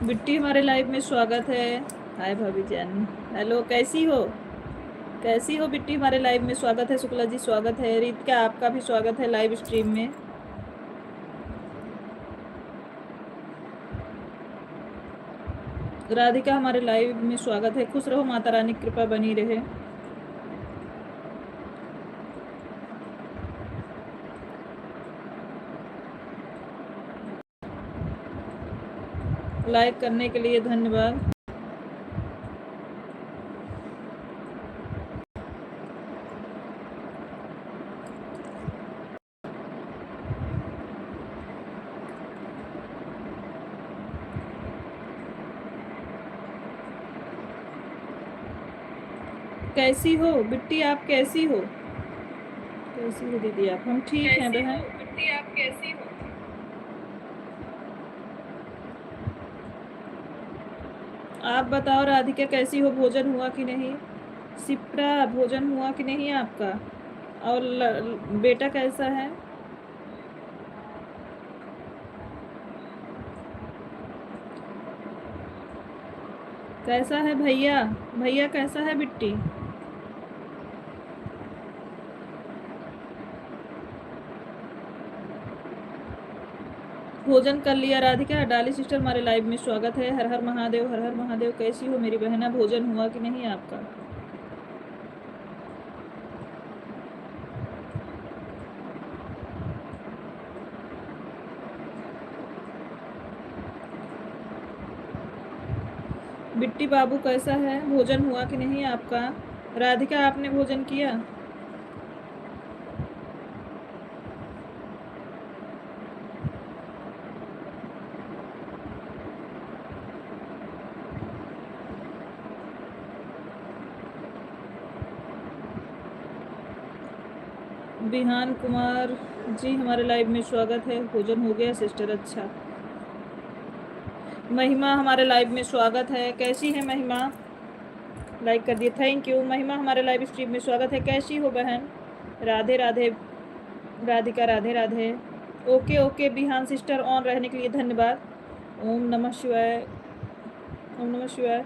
बिट्टी हमारे लाइव में स्वागत है। हाय भाभी जान, हेलो, कैसी हो? कैसी हो बिट्टी? हमारे लाइव में स्वागत है। शुक्ला जी स्वागत है। रितिका आपका भी स्वागत है लाइव स्ट्रीम में। राधिका हमारे लाइव में स्वागत है। खुश रहो, माता रानी की कृपा बनी रहे। लाइक करने के लिए धन्यवाद। कैसी हो बिट्टी? आप कैसी हो? कैसी हो दीदी आप? हम ठीक हैं बहन। बिट्टी आप कैसी हो? आप बताओ राधिका कैसी हो? भोजन हुआ कि नहीं? सिप्रा भोजन हुआ कि नहीं आपका? और बेटा कैसा है? कैसा है भैया? भैया कैसा है बिट्टी? भोजन कर लिया राधिका? डाली सिस्टर हमारे लाइव में स्वागत है। हर हर महादेव, हर हर महादेव। कैसी हो मेरी बहना? भोजन हुआ कि नहीं आपका? बिट्टी बाबू कैसा है? भोजन हुआ कि नहीं आपका? राधिका आपने भोजन किया? बिहान कुमार जी हमारे लाइव में स्वागत है। भोजन हो गया सिस्टर? अच्छा। महिमा हमारे लाइव में स्वागत है। कैसी है महिमा? लाइक कर दिए, थैंक यू। महिमा हमारे लाइव स्ट्रीम में स्वागत है। कैसी हो बहन? Radhe Radhe Radhika, Radhe Radhe. Okay okay Bihan sister, on रहने के लिए धन्यवाद। ओम नमः शिवाय, ओम नमः शिवाय।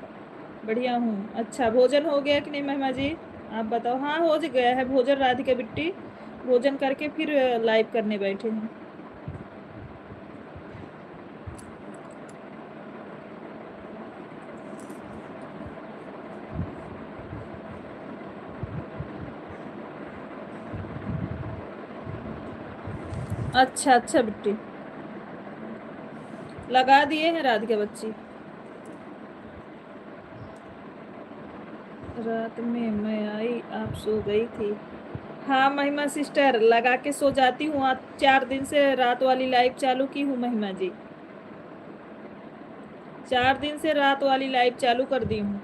बढ़िया हूँ। अच्छा, भोजन हो गया कि नहीं महिमा जी? आप बताओ। हाँ हो गया है भोजन राधिका बिट्टी। भोजन करके फिर लाइव करने बैठे हैं। अच्छा अच्छा बिट्टी, लगा दिए हैं राधिका बच्ची। रात में मैं आई, आप सो गई थी। हाँ महिमा सिस्टर, लगा के सो जाती हूँ। आज 4 दिन से रात वाली लाइव चालू की हूँ महिमा जी। 4 दिन से रात वाली लाइव चालू कर दी हूँ।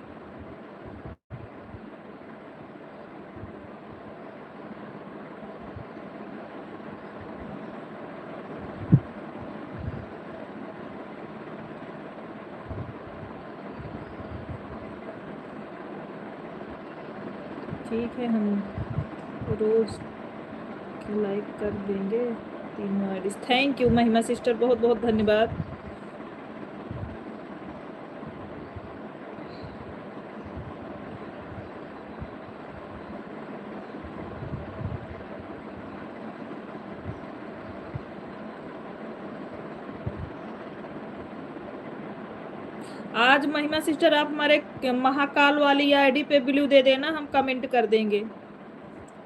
ठीक है, हम रोज लाइक कर देंगे तीनों आईडीज। थैंक यू महिमा सिस्टर, बहुत बहुत धन्यवाद। आज महिमा सिस्टर आप हमारे महाकाल वाली आईडी पे ब्लू दे देना, हम कमेंट कर देंगे।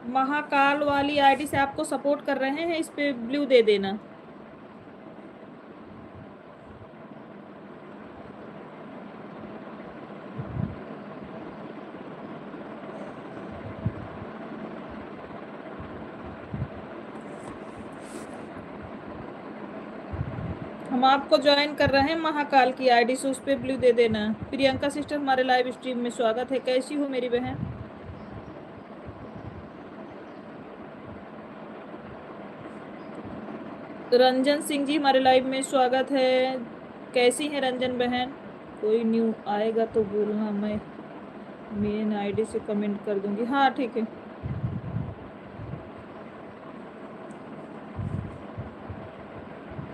महाकाल वाली आईडी से आपको सपोर्ट कर रहे हैं, इस पे ब्लू दे देना। हम आपको ज्वाइन कर रहे हैं महाकाल की आईडी से, उस पे ब्लू दे देना। प्रियंका सिस्टर हमारे लाइव स्ट्रीम में स्वागत है। कैसी हो मेरी बहन? रंजन सिंह जी हमारे लाइव में स्वागत है। कैसी है रंजन बहन? कोई न्यू आएगा तो बोलना, मैं मेन आईडी से कमेंट कर दूंगी। हाँ ठीक है।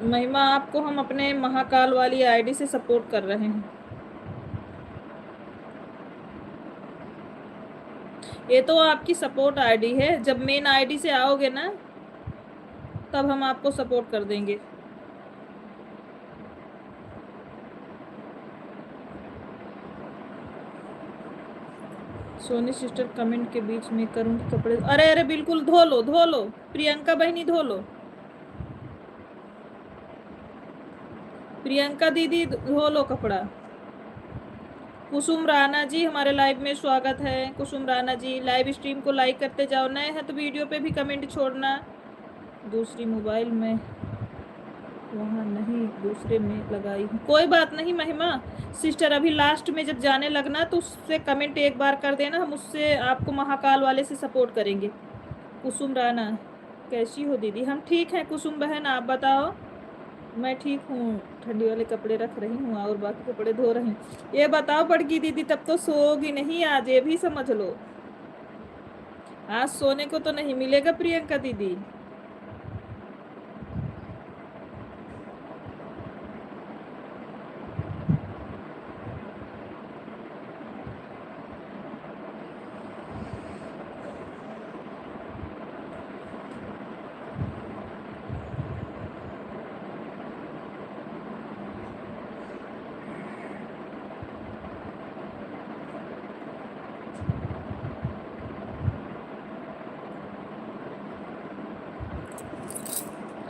महिमा आपको हम अपने महाकाल वाली आईडी से सपोर्ट कर रहे हैं। ये तो आपकी सपोर्ट आईडी है, जब मेन आईडी से आओगे ना तब हम आपको सपोर्ट कर देंगे। सोनी सिस्टर कमेंट के बीच में करूंगी कपड़े, अरे अरे बिल्कुल धो लो धो लो, प्रियंका बहनी धो लो, प्रियंका दीदी धो लो कपड़ा। कुसुम राणा जी हमारे लाइव में स्वागत है। कुसुम राणा जी लाइव स्ट्रीम को लाइक करते जाओ, नए हैं तो वीडियो पे भी कमेंट छोड़ना। दूसरी मोबाइल में वहाँ नहीं, दूसरे में लगाई हूँ, कोई बात नहीं महिमा सिस्टर, अभी लास्ट में जब जाने लगना तो उससे कमेंट एक बार कर देना, हम उससे आपको महाकाल वाले से सपोर्ट करेंगे। कुसुम राणा कैसी हो दीदी? हम ठीक हैं कुसुम बहन, आप बताओ? मैं ठीक हूँ, ठंडी वाले कपड़े रख रही हूँ और बाकी कपड़े धो रही हूँ। ये बताओ बड़की दीदी, तब तो सोओगी नहीं आज, ये भी समझ लो। आज सोने को तो नहीं मिलेगा प्रियंका दीदी।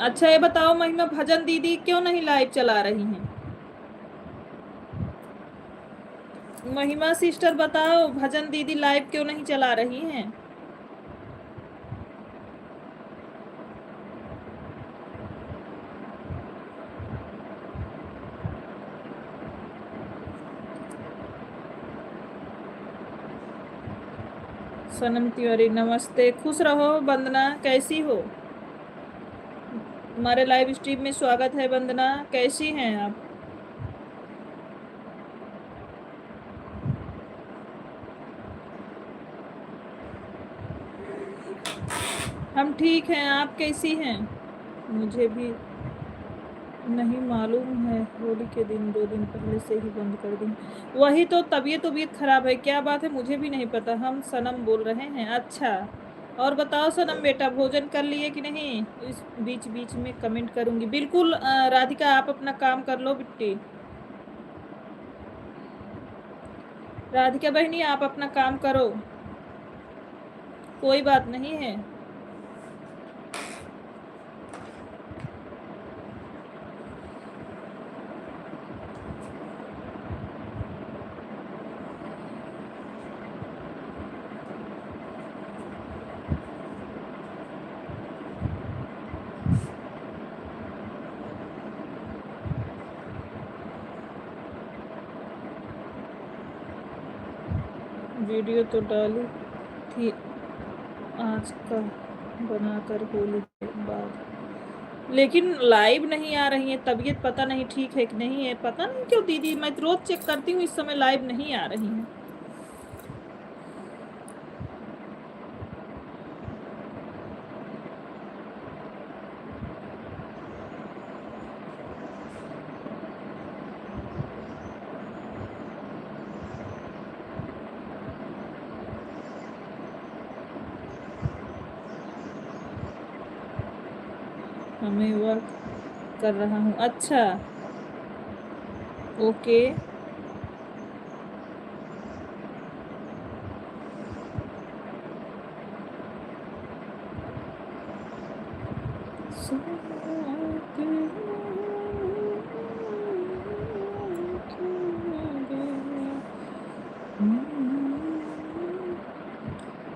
अच्छा ये बताओ महिमा, भजन दीदी क्यों नहीं लाइव चला रही हैं? महिमा सिस्टर बताओ, भजन दीदी लाइव क्यों नहीं चला रही हैं? सनम तिवारी नमस्ते, खुश रहो। वंदना कैसी हो? हमारे लाइव स्ट्रीम में स्वागत है। वंदना कैसी हैं आप? हम ठीक हैं, आप कैसी हैं? मुझे भी नहीं मालूम है, होली के दिन 2 दिन पहले से ही बंद कर दी। वही तो, तबीयत खराब है, क्या बात है मुझे भी नहीं पता। हम सनम बोल रहे हैं। अच्छा और बताओ सनम बेटा, भोजन कर लिए कि नहीं? इस बीच बीच में कमेंट करूंगी बिल्कुल। राधिका आप अपना काम कर लो बिट्टी। राधिका बहनी आप अपना काम करो, कोई बात नहीं है। वीडियो तो डाली थी आज का बनाकर होली के बाद, लेकिन लाइव नहीं आ रही है। तबीयत पता नहीं ठीक है कि नहीं है, पता नहीं क्यों दीदी, मैं रोज चेक करती हूँ, इस समय लाइव नहीं आ रही है। मैं वर्क कर रहा हूँ। अच्छा ओके,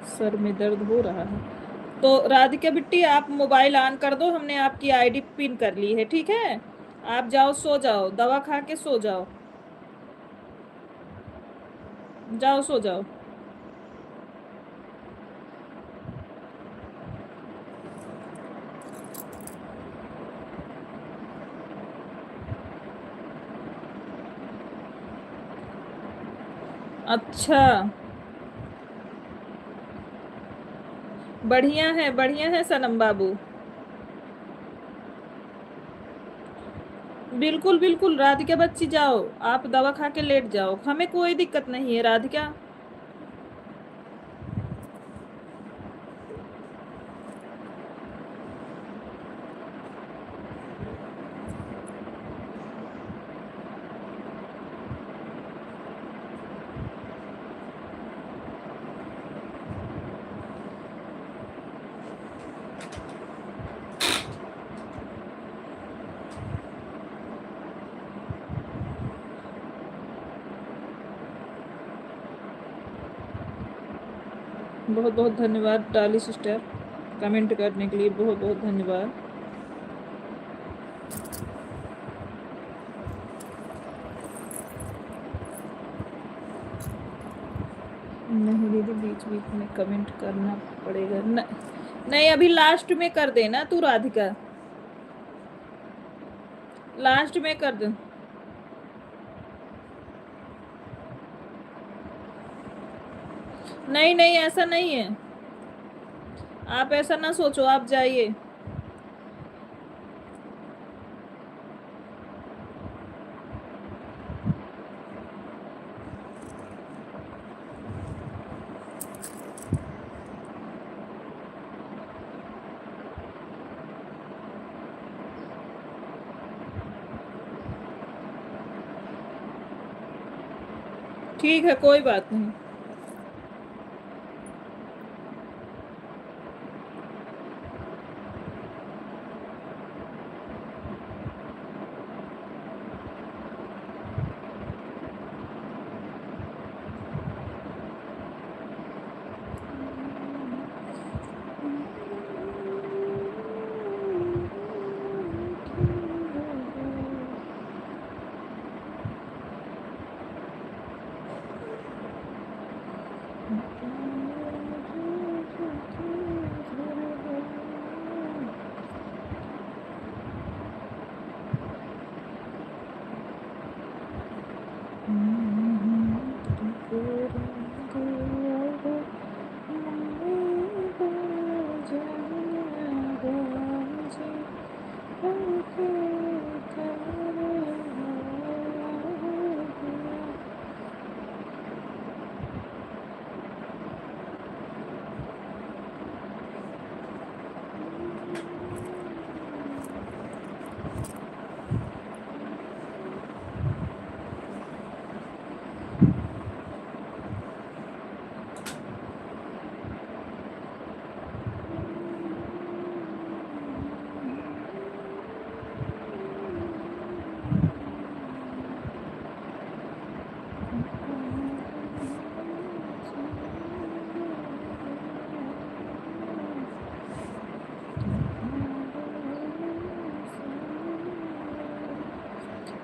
सर में दर्द हो रहा है। तो राधिका बिट्टी आप मोबाइल ऑन कर दो, हमने आपकी आईडी पिन कर ली है, ठीक है? आप जाओ सो जाओ, दवा खा के सो जाओ, जाओ सो जाओ। अच्छा बढ़िया है सनम बाबू। बिल्कुल बिल्कुल राधिका बच्ची, जाओ आप दवा खा के लेट जाओ, हमें कोई दिक्कत नहीं है राधिका। बहुत बहुत धन्यवाद डाली सिस्टर, कमेंट करने के लिए बहुत बहुत धन्यवाद। नहीं दीदी, बीच बीच में कमेंट करना पड़ेगा न, नहीं अभी लास्ट में कर देना तू राधिका, लास्ट में कर दे। नहीं नहीं ऐसा नहीं है, आप ऐसा ना सोचो, आप जाइए। ठीक है कोई बात नहीं।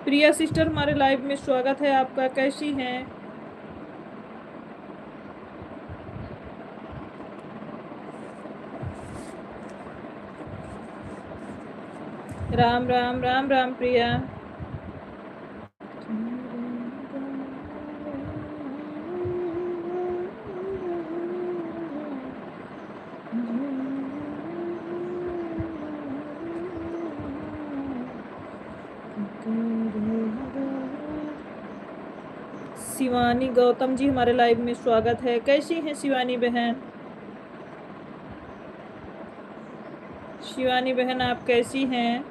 प्रिया सिस्टर हमारे लाइव में स्वागत है आपका, कैसी हैं? राम राम राम राम प्रिया। शिवानी गौतम जी हमारे लाइव में स्वागत है, कैसी हैं शिवानी बहन? शिवानी बहन आप कैसी हैं?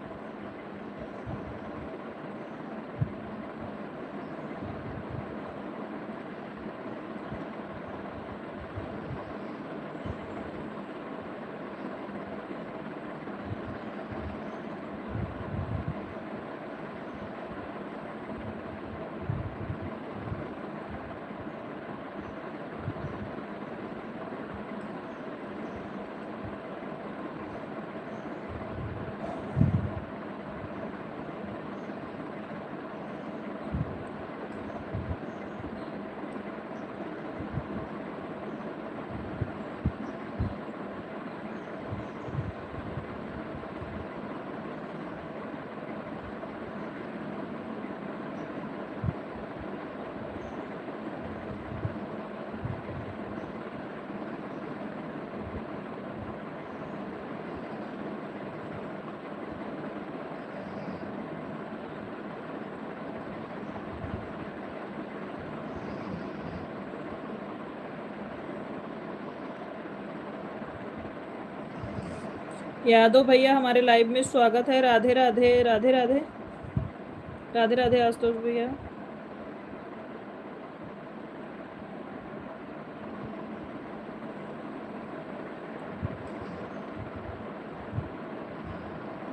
यादव भैया हमारे लाइव में स्वागत है। राधे राधे राधे राधे राधे राधे आशुतोष भैया।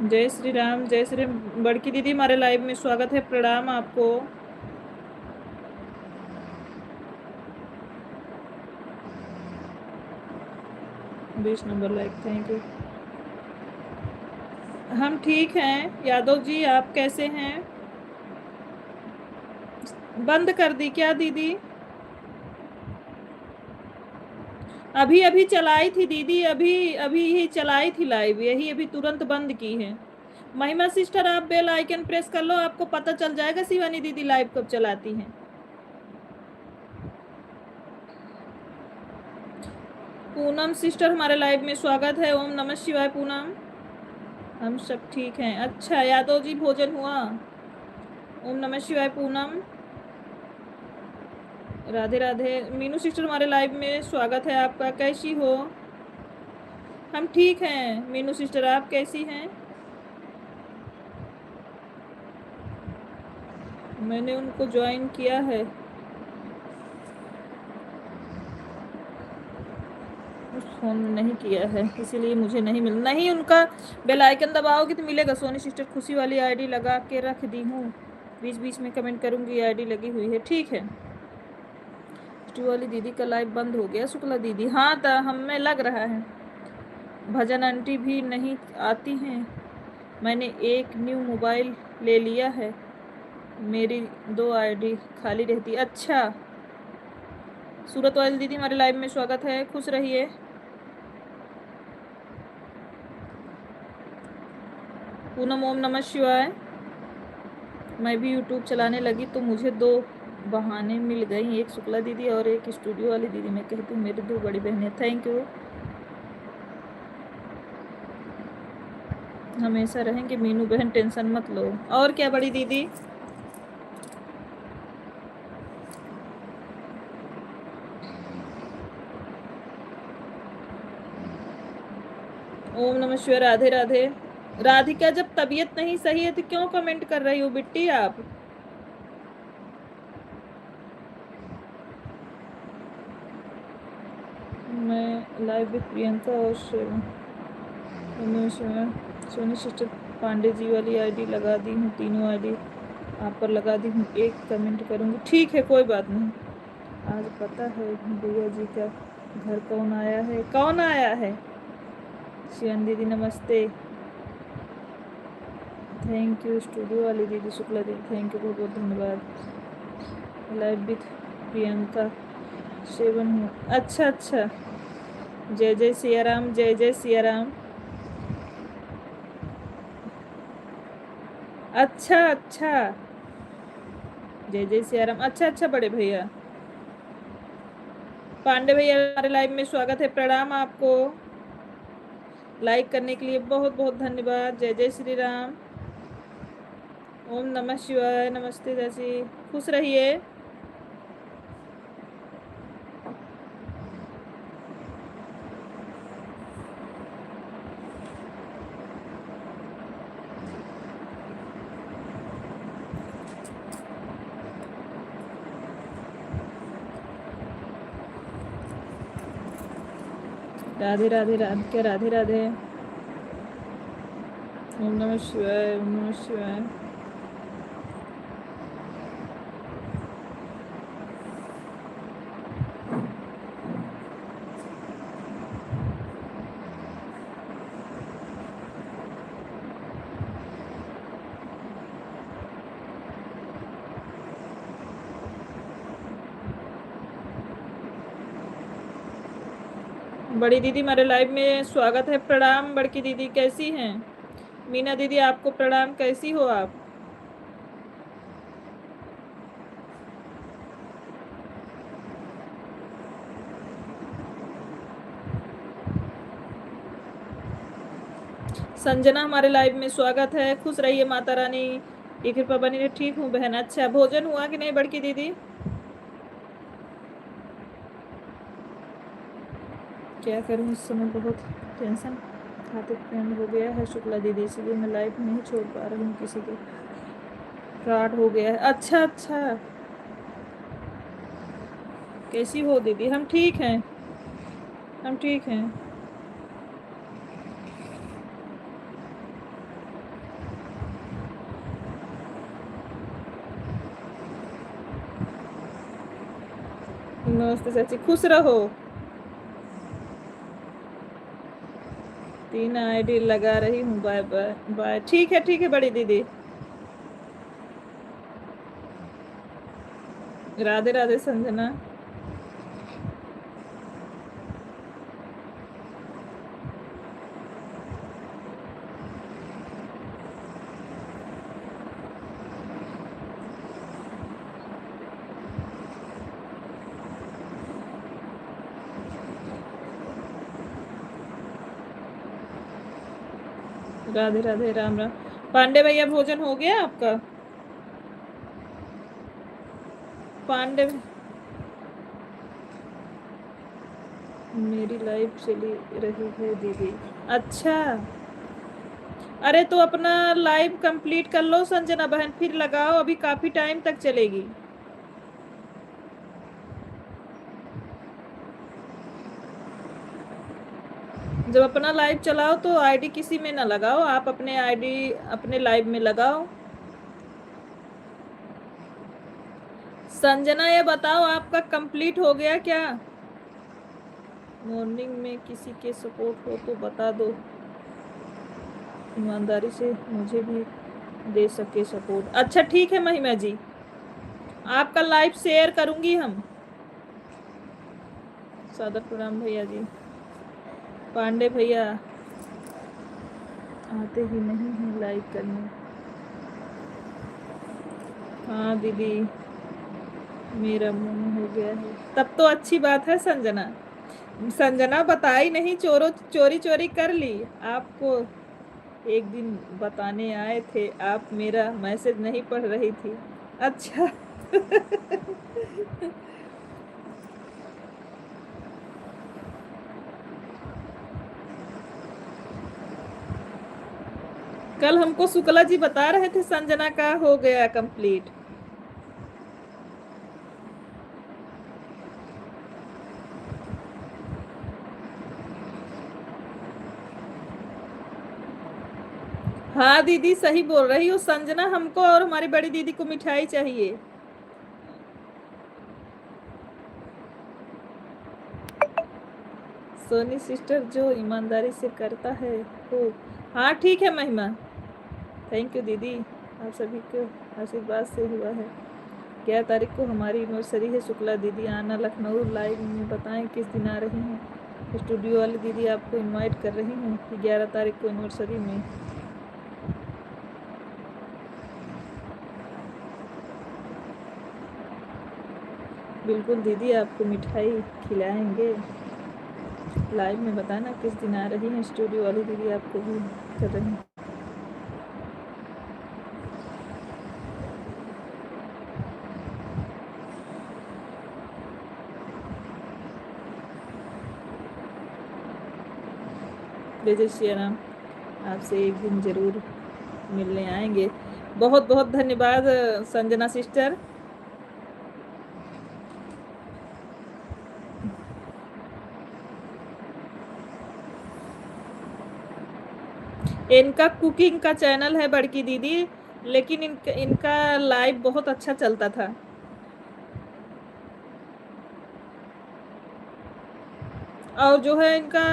जय श्री राम, जय श्री राम। बड़की दीदी हमारे लाइव में स्वागत है, प्रणाम आपको। बीस नंबर लाइक, थैंक यू। हम ठीक हैं यादव जी, आप कैसे हैं? बंद कर दी क्या दीदी? अभी अभी चलाई थी दीदी, अभी अभी ही चलाई थी लाइव, यही अभी तुरंत बंद की है। महिमा सिस्टर आप बेल आइकन प्रेस कर लो, आपको पता चल जाएगा शिवानी दीदी लाइव कब चलाती हैं। पूनम सिस्टर हमारे लाइव में स्वागत है। ओम नमः शिवाय पूनम। हम सब ठीक हैं। अच्छा यादव जी भोजन हुआ? ओम नमः शिवाय पूनम। राधे राधे। मीनू सिस्टर हमारे लाइव में स्वागत है आपका, कैसी हो? हम ठीक हैं मीनू सिस्टर, आप कैसी हैं? मैंने उनको ज्वाइन किया है, फोन नहीं किया है इसीलिए मुझे नहीं मिल नहीं। उनका बेल आइकन दबाओगे तो मिलेगा। सोनी सिस्टर खुशी वाली आईडी लगा के रख दी हूँ, बीच बीच में कमेंट करूँगी, आईडी लगी हुई है, ठीक है। वाली दीदी का लाइव बंद हो गया, शुक्ला दीदी। हाँ तो हमें लग रहा है। भजन आंटी भी नहीं आती हैं। मैंने एक न्यू मोबाइल ले लिया है, मेरी 2 आईडी खाली रहती। अच्छा, सूरत वाली दीदी हमारे लाइव में स्वागत है, खुश रहिए। पूनम ओम नमः शिवाय। मैं भी यूट्यूब चलाने लगी तो मुझे 2 बहाने मिल गई, एक शुक्ला दीदी और एक स्टूडियो वाली दीदी। मैं कहती हूँ मेरी 2 बड़ी बहनें। थैंक यू, हमेशा रहेंगे मीनू बहन, टेंशन मत लो। और क्या बड़ी दीदी? ओम नमः शिवाय। राधे राधे। राधिका जब तबीयत नहीं सही है तो क्यों कमेंट कर रही हो बिट्टी आप? मैं लाइव विद प्रियंका और सोनी सिस्टर पांडे जी वाली आईडी लगा दी हूँ, तीनों आईडी आप पर लगा दी हूँ, एक कमेंट करूँगी, ठीक है कोई बात नहीं। आज पता है बुआ जी का घर कौन आया है? कौन आया है? शिवन दीदी नमस्ते, थैंक यू। स्टूडियो वाली दीदी, शुक्ला दीदी थैंक यू, बहुत बहुत धन्यवाद। लाइव विथ प्रियंका 7 हूँ। अच्छा अच्छा, जय जय सिया राम, जय जय सिया राम। अच्छा अच्छा, जय जय सिया राम। अच्छा अच्छा बड़े भैया। पांडे भैया हमारे लाइव में स्वागत है, प्रणाम आपको। लाइक करने के लिए बहुत बहुत धन्यवाद। जय जय श्री राम। ओम नमः शिवाय। नमस्ते चाची, खुश रहिए। राधे राधे राधे राधे राधे। ओम नमः शिवाय, ओम नमः शिवाय। बड़ी दीदी हमारे लाइव में स्वागत है, प्रणाम। बड़की दीदी कैसी हैं? मीना दीदी आपको प्रणाम, कैसी हो आप? संजना हमारे लाइव में स्वागत है, खुश रहिए, माता रानी की कृपा बनी रहे। ठीक हूँ बहन। अच्छा, भोजन हुआ कि नहीं बड़की दीदी? क्या करूँ इस समय, बहुत टेंशन। खाते फ्रेंड हो गया है शुक्ला दीदी, इसलिए मैं लाइव नहीं छोड़ पा रही हूँ, किसी के फ्रॉड हो गया है। अच्छा अच्छा, कैसी हो दीदी? हम ठीक हैं, हम ठीक हैं। नमस्ते चाची, खुश रहो। 3 आईडी लगा रही हूँ, बाय बाय बाय। ठीक है बड़ी दीदी। राधे राधे संजना। राधे राधे, राम राम। पांडे भैया भोजन हो गया आपका? पांडे, मेरी लाइफ चली रही है दीदी। अच्छा, अरे तो अपना लाइव कंप्लीट कर लो संजना बहन, फिर लगाओ, अभी काफी टाइम तक चलेगी। जब अपना लाइव चलाओ तो आईडी किसी में ना लगाओ, आप अपने आईडी अपने लाइव में लगाओ। संजना ये बताओ आपका कंप्लीट हो गया क्या? मॉर्निंग में किसी के सपोर्ट हो तो बता दो, ईमानदारी से मुझे भी दे सके सपोर्ट। अच्छा ठीक है महिमा जी, आपका लाइव शेयर करूंगी हम। सादर प्रणाम भैया जी। पांडे भैया आते ही नहीं हैं लाइव करने। हाँ दीदी, मेरा मुंह हो गया है। तब तो अच्छी बात है संजना। संजना बताई नहीं, चोरी चोरी कर ली आपको। एक दिन बताने आए थे, आप मेरा मैसेज नहीं पढ़ रही थी। अच्छा कल हमको शुक्ला जी बता रहे थे संजना का हो गया कंप्लीट। हाँ दीदी सही बोल रही हो संजना, हमको और हमारी बड़ी दीदी को मिठाई चाहिए। सोनी सिस्टर जो ईमानदारी से करता है हो। हाँ ठीक है महिमा, थैंक यू दीदी, आप सभी को आशीर्वाद से हुआ है। 11 तारीख को हमारी एनिवर्सरी है, शुक्ला दीदी आना लखनऊ, लाइव में बताएं किस दिन आ रही हैं। स्टूडियो वाली दीदी आपको इनवाइट कर रही हैं कि 11 तारीख को एनिवर्सरी में। बिल्कुल दीदी, आपको मिठाई खिलाएंगे। लाइव में बताना किस दिन आ रही हैं, स्टूडियो वाली दीदी आपको भी कर रही हैं। जय श्री राम, आपसे एक दिन जरूर मिलने आएंगे। बहुत बहुत धन्यवाद संजना सिस्टर। इनका कुकिंग का चैनल है बड़की दीदी, लेकिन इनका लाइव बहुत अच्छा चलता था। और जो है इनका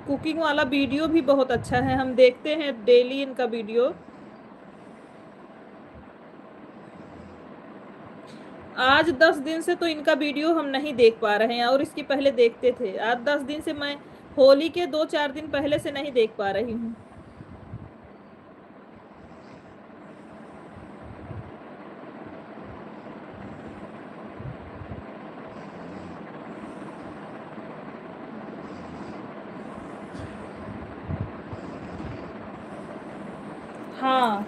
कुकिंग वाला वीडियो भी बहुत अच्छा है, हम देखते हैं डेली इनका वीडियो। आज 10 दिन से तो इनका वीडियो हम नहीं देख पा रहे हैं, और इसके पहले देखते थे। आज 10 दिन से मैं होली के 2-4 दिन पहले से नहीं देख पा रही हूँ। हाँ,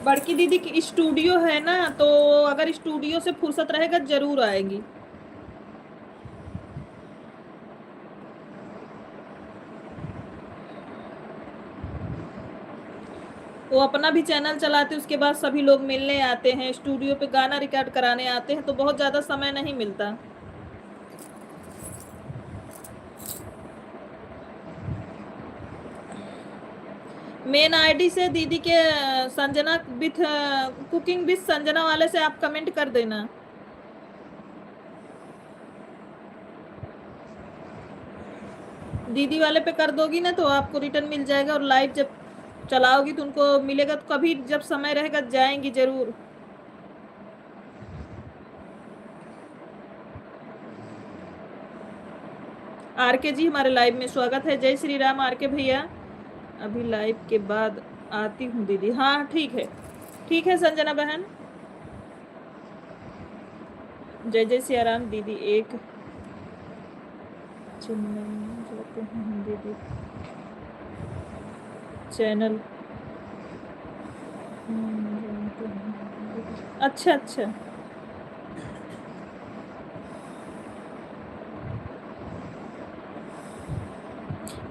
बड़की दीदी की स्टूडियो है ना, तो अगर स्टूडियो से फुर्सत रहेगा जरूर आएगी। वो अपना भी चैनल चलाते, उसके बाद सभी लोग मिलने आते हैं, स्टूडियो पे गाना रिकॉर्ड कराने आते हैं, तो बहुत ज़्यादा समय नहीं मिलता। मेन आईडी से दीदी के Sanjana with cooking with Sanjana वाले से आप कमेंट कर देना। दीदी वाले पे कर दोगी ना तो आपको रिटर्न मिल जाएगा, और लाइव जब चलाओगी तो उनको मिलेगा, तो कभी जब समय रहेगा जाएंगी जरूर। आर के जी हमारे लाइव में स्वागत है। जय श्री राम आर के भैया। अभी लाइव के बाद आती हूँ दीदी। हाँ ठीक है, ठीक है संजना बहन। जय जय सिया राम दीदी। एक चेन्नई में जाते हैं हम दीदी चैनल। जानते हैं। अच्छा अच्छा।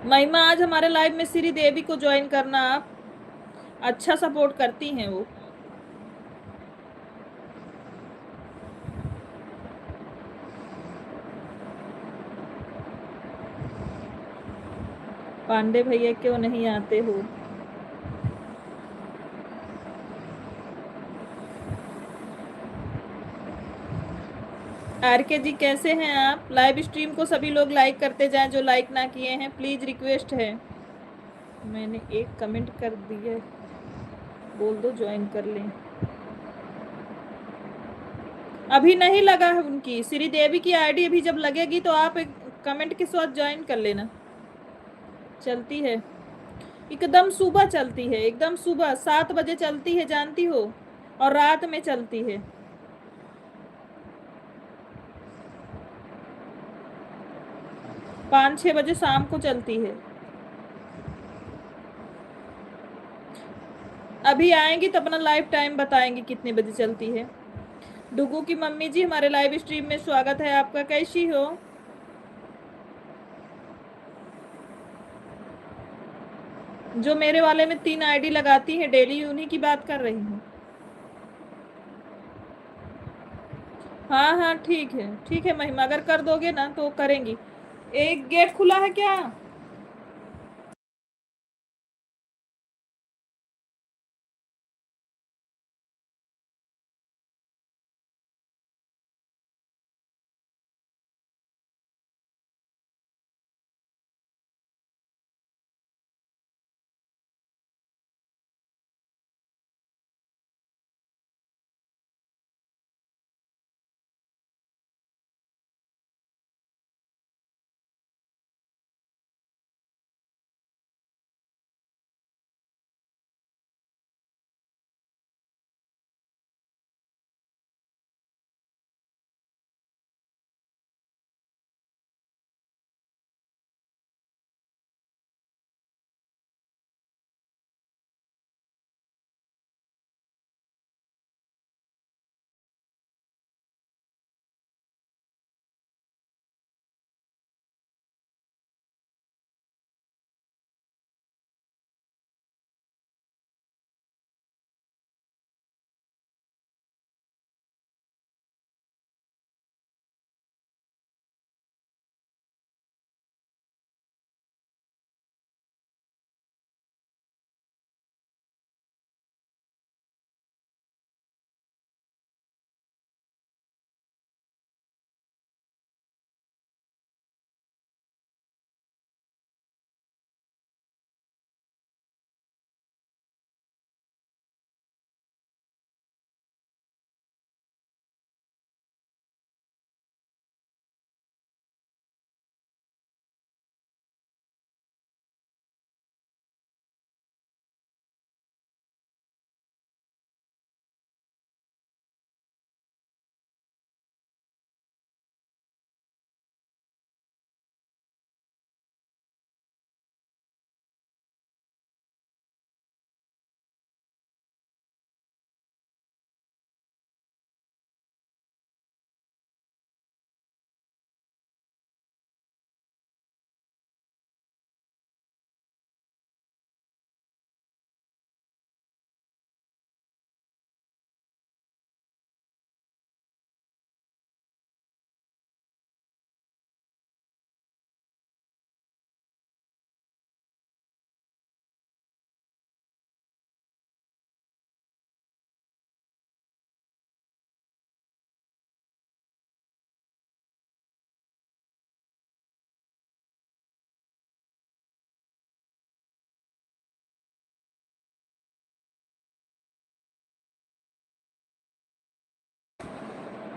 महिमा आज हमारे लाइव में श्री देवी को ज्वाइन करना आप, अच्छा सपोर्ट करती हैं वो। पांडे भैया क्यों नहीं आते हो? आर के जी कैसे हैं आप? लाइव स्ट्रीम को सभी लोग लाइक करते जाएं, जो लाइक ना किए हैं प्लीज रिक्वेस्ट है। मैंने एक कमेंट कर दिया, बोल दो ज्वाइन कर लें। अभी नहीं लगा है उनकी, श्री देवी की आईडी अभी जब लगेगी तो आप एक कमेंट के साथ ज्वाइन कर लेना। चलती है एकदम सुबह, चलती है एकदम सुबह 7 बजे चलती है, जानती हो, और रात में चलती है। 5-6 बजे शाम को चलती है। अभी आएंगी तो अपना लाइव टाइम बताएंगी कितने बजे चलती है। डुगू की मम्मी जी हमारे लाइव स्ट्रीम में स्वागत है आपका, कैसी हो? जो मेरे वाले में 3 आईडी लगाती है डेली, उन्हीं की बात कर रही हूँ। हाँ हाँ ठीक है महिमा, अगर कर दोगे ना तो करेंगी। एक गेट खुला है क्या?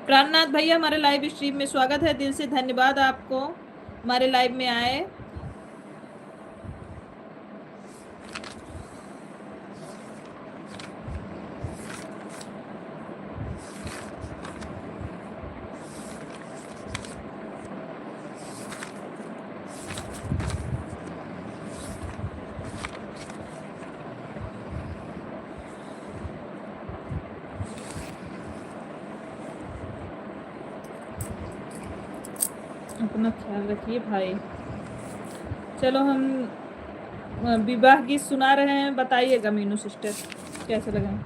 प्राणनाथ भैया हमारे लाइव स्ट्रीम में स्वागत है, दिल से धन्यवाद आपको हमारे लाइव में आए। अपना ख्याल रखिए भाई। चलो हम विवाह गीत सुना रहे हैं, बताइएगा मीनू सिस्टर कैसे लगा।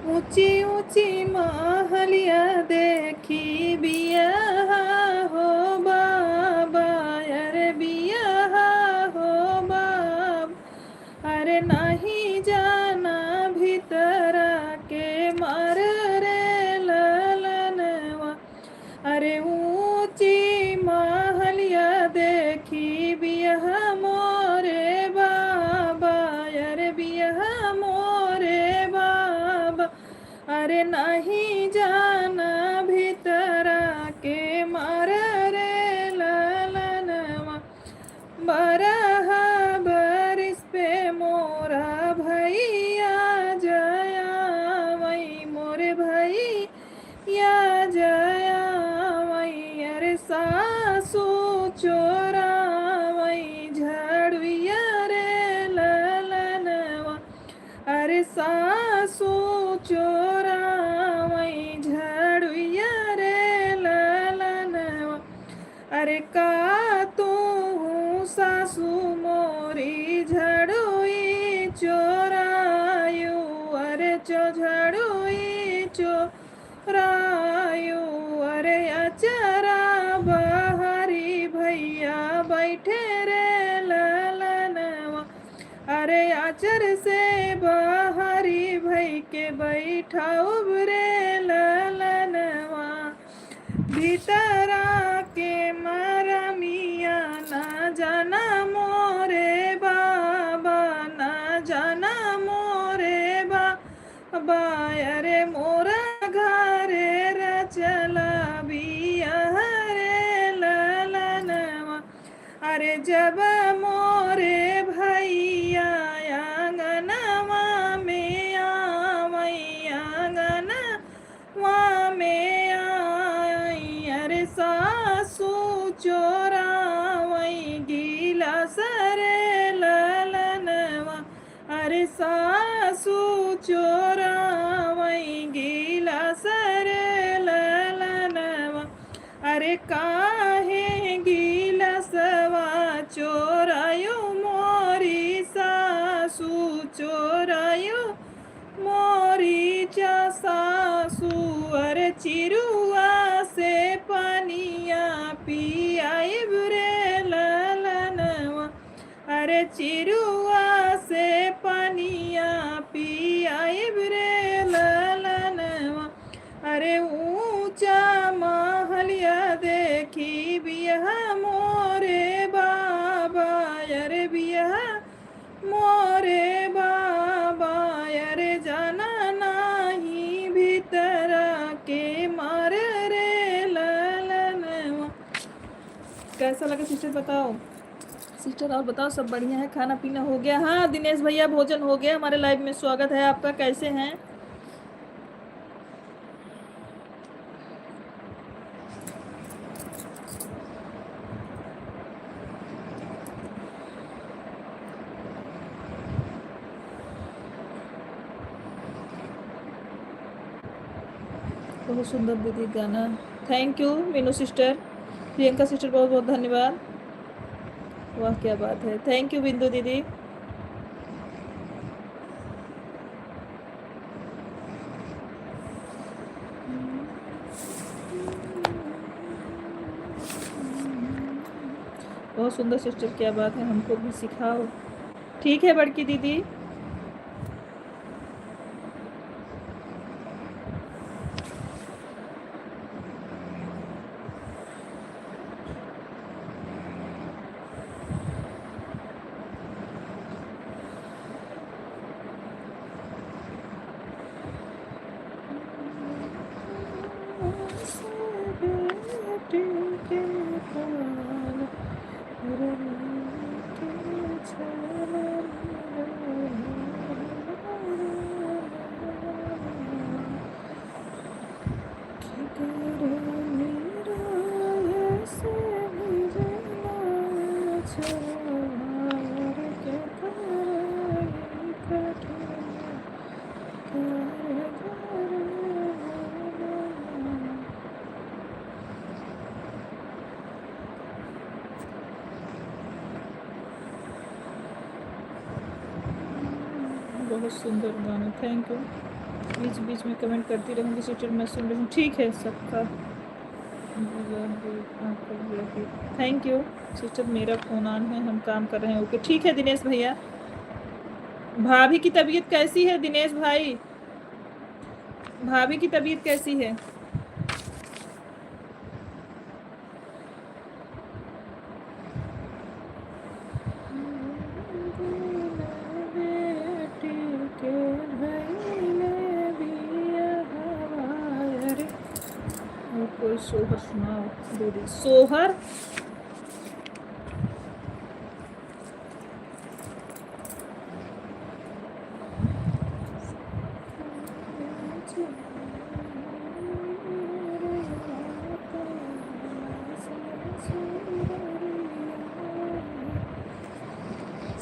ऊंची ऊंची महलिया देखी बिया हो बाबा, अरे बिया हो बाब, अरे नहीं जाना भीतर के मर रे ललनवा, अरे ऊंची महलिया देखी बिया मोरे बाबा, अरे बिया मोरे बाबा, अरे नहीं जाना भीतर के मर रे ललनवा, बरह बरिस पे मोरा भैया जया वही, मोरे भैया जया वही, अरे सासू चोरा वही झड़ुया रे ललनवा, अरे सासू चोरा वही झड़ुया रे ललनवा, अरे का तू सासू मोरी झड़ुई चोरायु, अरे झड़ुई चोरायु, अरे अचरा बहरी भैया बैठे रे ललनवा, अरे आचर से बहरी भई के बैठाऊ रे ललनवा, भीतरा के मारा मिया ना जाना मोरे बाबा, ना जाना मोरे बाबा, अरे मोरा घरे रचला बिया रे ललनवा, अरे जब मोरे भैया आंगनवा में आवई, आंगनवा में आई, अरे सासू चोरा वही गीला सरे ललनवा, अरे सासू चोरा वही गीला सरे ललनवा, अरे काहे गीला सवा चोरायो मोरी सासू, चोरायो मोरी चा सासू, अरे चिरुआ से पनिया पियाइब रे ललनवा, अरे चिरुआ से पनिया पियाइब रे ललनवा, अरे ऊंचा महलिया देखी बिया मोरे बाबा, अरे बिया मोरे बाबा, अरे जाना नहीं भीतर के मार रे ललनवा। कैसा लगा सिस्टर बताओ, सिस्टर और बताओ सब बढ़िया है, खाना पीना हो गया? हाँ दिनेश भैया भोजन हो गया, हमारे लाइव में स्वागत है आपका, कैसे हैं? बहुत सुंदर दीदी गाना, thank you Meenu sister, Priyanka sister बहुत बहुत धन्यवाद, वाह क्या बात है, थैंक यू बिंदु दीदी। बहुत सुंदर सिस्टर, क्या बात है, हमको भी सिखाओ। ठीक है बड़की दीदी। बहुत सुंदर गाना, थैंक यू। बीच बीच में कमेंट करती रहूँगी सिस्टर, मैं सुन रही हूँ। ठीक है सबका, थैंक यू सिस्टर। मेरा फ़ोन ऑन है, हम काम कर रहे हैं। ओके ठीक है दिनेश भैया। भाभी की तबीयत कैसी है दिनेश भाई? भाभी की तबीयत कैसी है? कोई सोहर सुनाओ दीदी। सोहर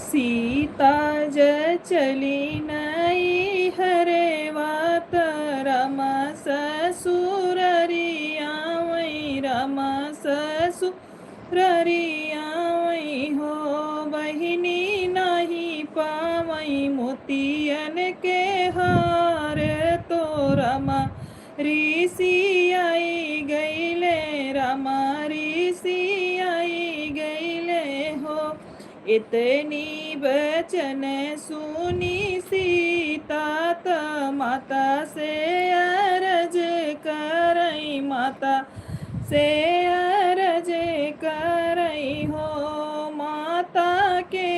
सीता ज चली नई हरे वात रमा ससुररिया वही रमा ससुररिया वही हो बहिनी नहीं पावई मोतियन के हार तो रमा ऋषि आई गईले रमा ऋषि आई गईले हो। इतनी बचन सुनी सीता त माता से अरज करई माता से अरज करई हो। माता के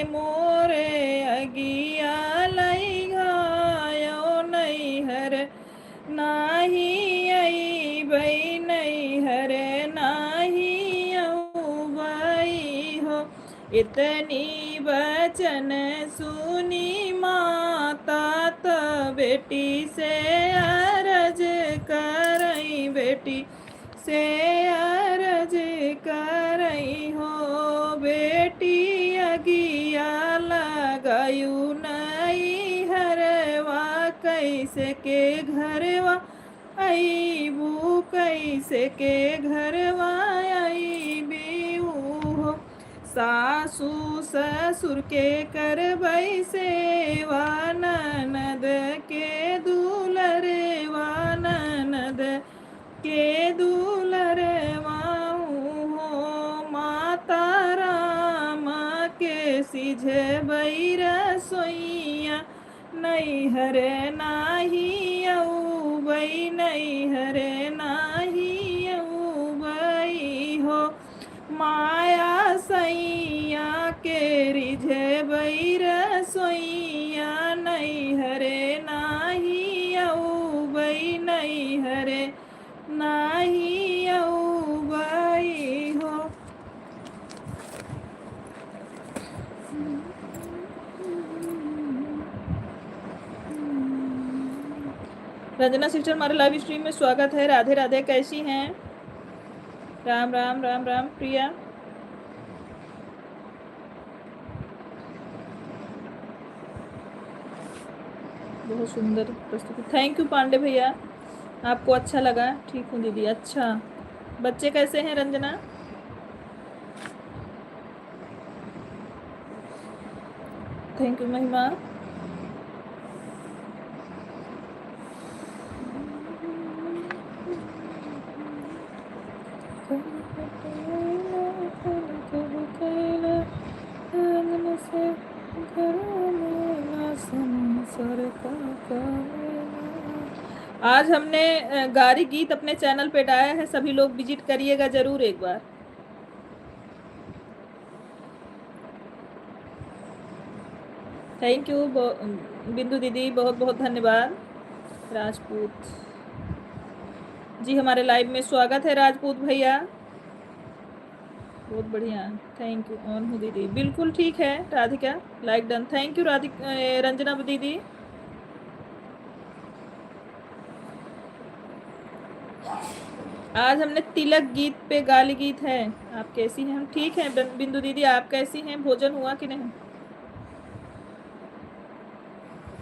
मोरे अगिया लई घायो नैहर नाही आई बई नैहर नाही औ बई हो। इतनी बचन सुनी माता त बेटी से अरज करई बेटी से अरज करई हो। बेटी अगिया लगायू नई हरवा कैसे के घरवा अईबू कैसे के घरवा अईबू हो। सासू ससुर के करबई सेवा ननद के दुलरवा ननद के दुलरवा हो। माता राम के सिझे बैर सोइया नैहर नाही औ बई नैहर नाही औ बई हो। माया सैया के रिझे बैर सोइया नैहर नाही औ बई नैहर नाही औ बई हो। रंजना सिस्टर हमारे लाइव स्ट्रीम में स्वागत है। राधे राधे, कैसी हैं? राम राम राम राम। प्रिया बहुत सुंदर प्रस्तुति, थैंक यू पांडे भैया। आपको अच्छा लगा? ठीक हूँ दीदी। अच्छा, बच्चे कैसे हैं रंजना? थैंक यू महिमा। सर का आज हमने गारी गीत अपने चैनल पे डाला है, सभी लोग विजिट करिएगा जरूर एक बार। थैंक यू बिंदु दीदी, बहुत बहुत धन्यवाद। राजपूत जी हमारे लाइव में स्वागत है। राजपूत भैया बहुत बढ़िया, थैंक यू। ऑन हूँ दीदी, बिल्कुल ठीक है Radhika, like done, thank you Radhika. Ranjana दीदी आज हमने तिलक गीत पे गाली गीत है। आप कैसी हैं? हम ठीक हैं बिंदु दीदी, आप कैसी हैं? भोजन हुआ कि नहीं?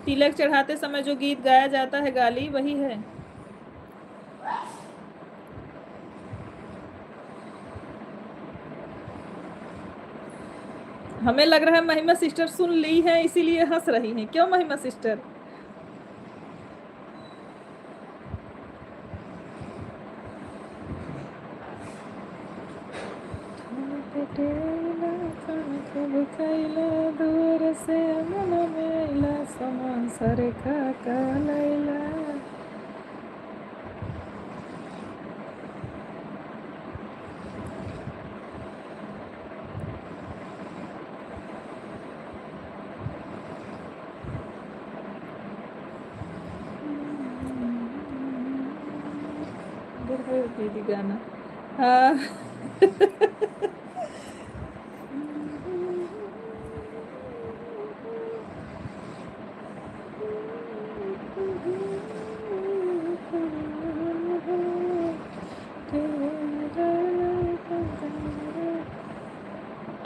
तिलक चढ़ाते समय जो गीत गाया जाता है गाली, वही है। हमें लग रहा है महिमा सिस्टर सुन ली है, इसीलिए हंस रही हैं। क्यों महिमा सिस्टर? दूर से मन मेला समान सर का लैला। दीदी गाना हाँ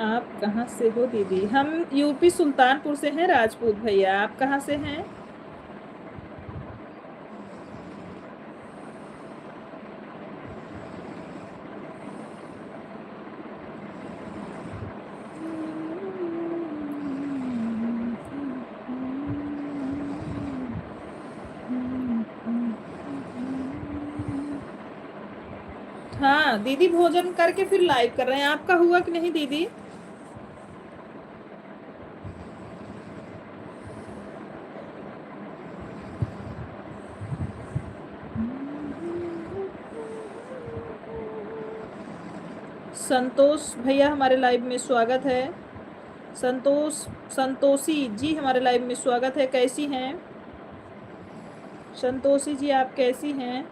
आप कहाँ से हो दीदी? हम यूपी सुल्तानपुर से हैं राजपूत भैया, आप कहाँ से हैं? हाँ दीदी, भोजन करके फिर लाइव कर रहे हैं। आपका हुआ कि नहीं दीदी? संतोष भैया हमारे लाइव में स्वागत है। संतोषी जी हमारे लाइव में स्वागत है। कैसी हैं संतोषी जी, आप कैसी हैं?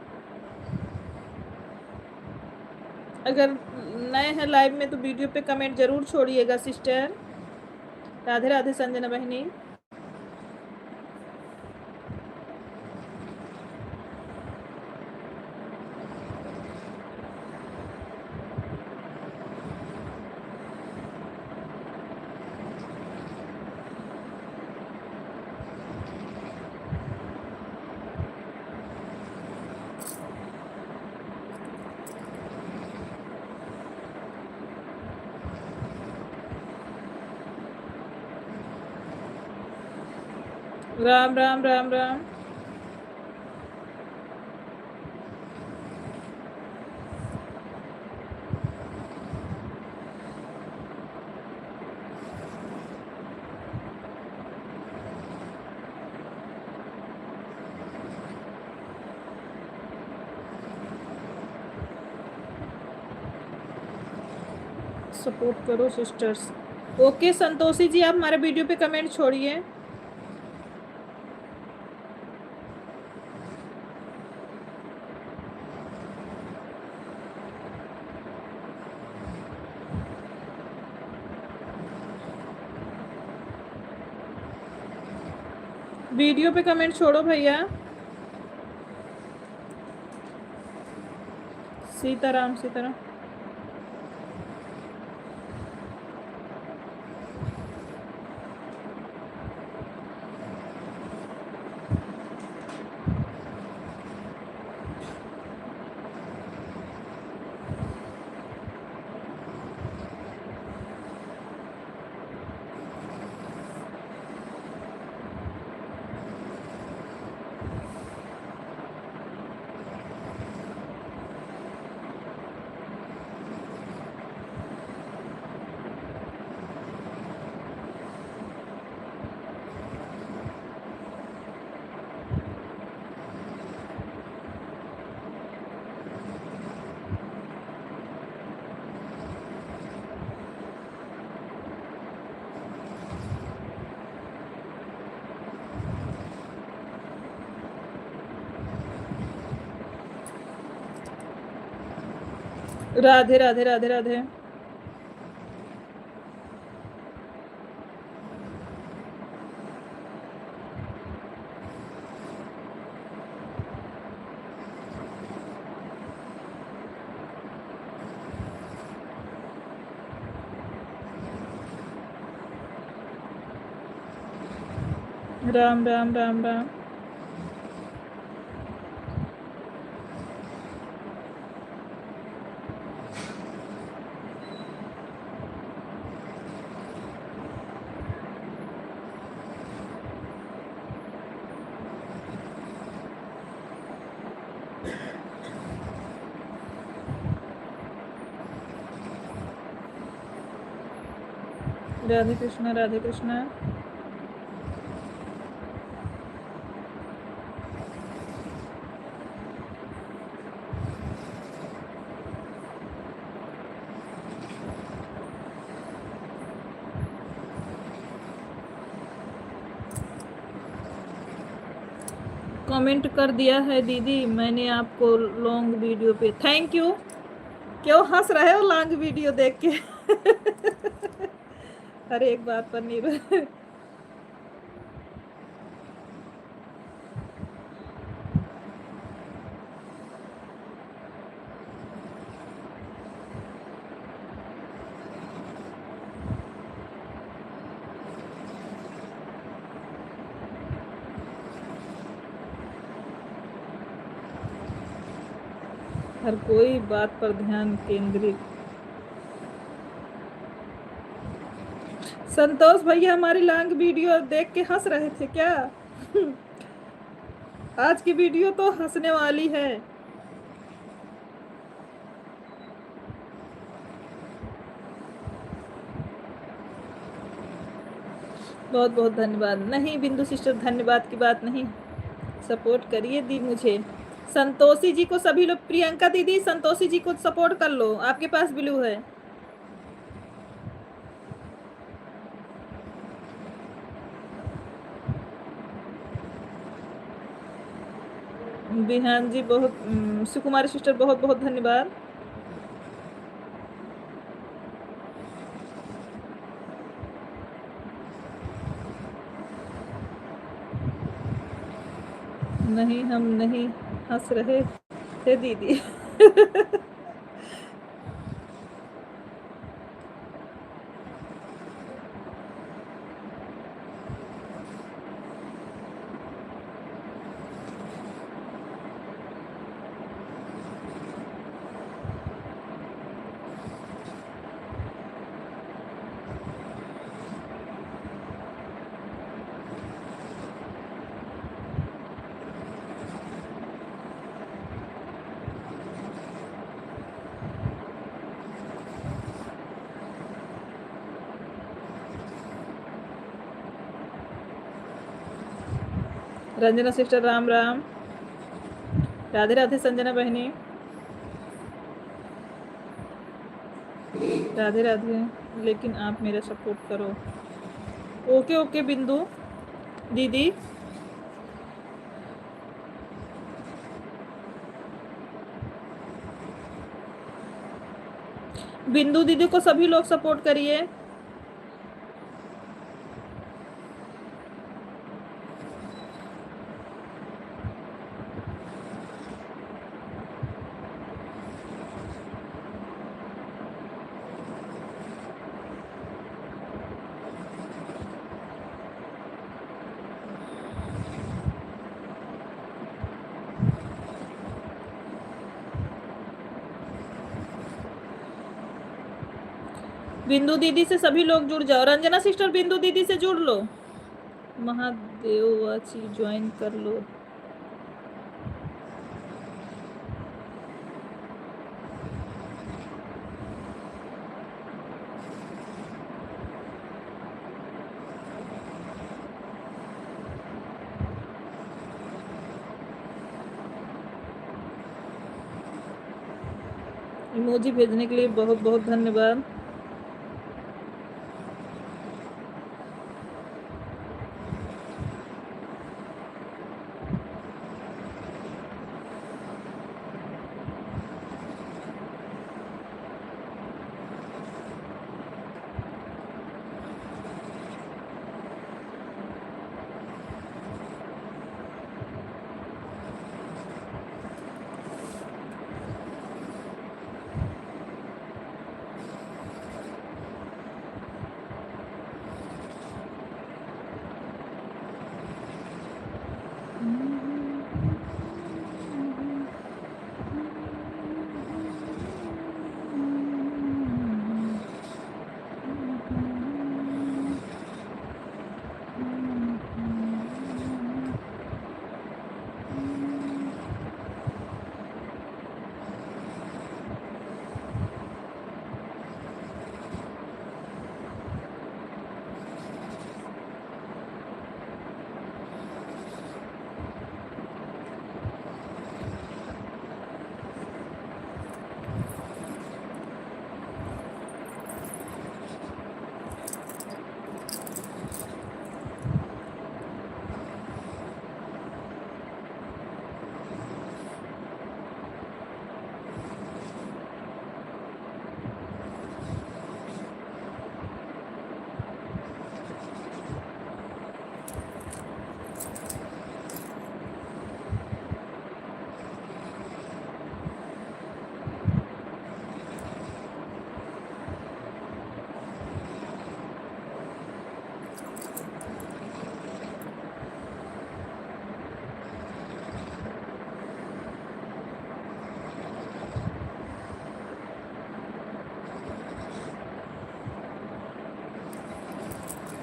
अगर नए हैं लाइव में तो वीडियो पे कमेंट जरूर छोड़िएगा सिस्टर। राधे राधे संजना बहनी। राम राम राम राम। सपोर्ट करो सिस्टर्स। ओके संतोषी जी, आप हमारे वीडियो पे कमेंट छोड़िए। वीडियो पे कमेंट छोड़ो भैया। सीताराम सीताराम। राधे राधे राधे राधे। राम राम राम राम। राधे कृष्णा राधे कृष्णा। कमेंट कर दिया है दीदी मैंने आपको लॉन्ग वीडियो पे। Thank you. क्यों हंस रहे हो लॉन्ग वीडियो देख के? हर एक बात पर नहीं रहे। हर कोई बात पर ध्यान केंद्रित। संतोष भैया हमारी लॉन्ग वीडियो देख के हंस रहे थे क्या? आज की वीडियो तो हंसने वाली है। बहुत बहुत धन्यवाद। नहीं बिंदु सिस्टर धन्यवाद की बात नहीं, सपोर्ट करिए दी मुझे। संतोषी जी को सभी लोग, प्रियंका दीदी संतोषी जी को सपोर्ट कर लो, आपके पास ब्लू है। बिहान जी बहुत, सुकुमारी सिस्टर बहुत बहुत धन्यवाद। नहीं हम नहीं हंस रहे थे दीदी। रंजना सिस्टर राम राम। राधे राधे संजना बहनी, राधे राधे। लेकिन आप मेरा सपोर्ट करो। ओके ओके बिंदु दीदी। बिंदु दीदी को सभी लोग सपोर्ट करिए। बिंदु दीदी से सभी लोग जुड़ जाओ। रंजना सिस्टर बिंदु दीदी से जुड़ लो। महादेव वाची ज्वाइन कर लो। इमोजी भेजने के लिए बहुत बहुत धन्यवाद।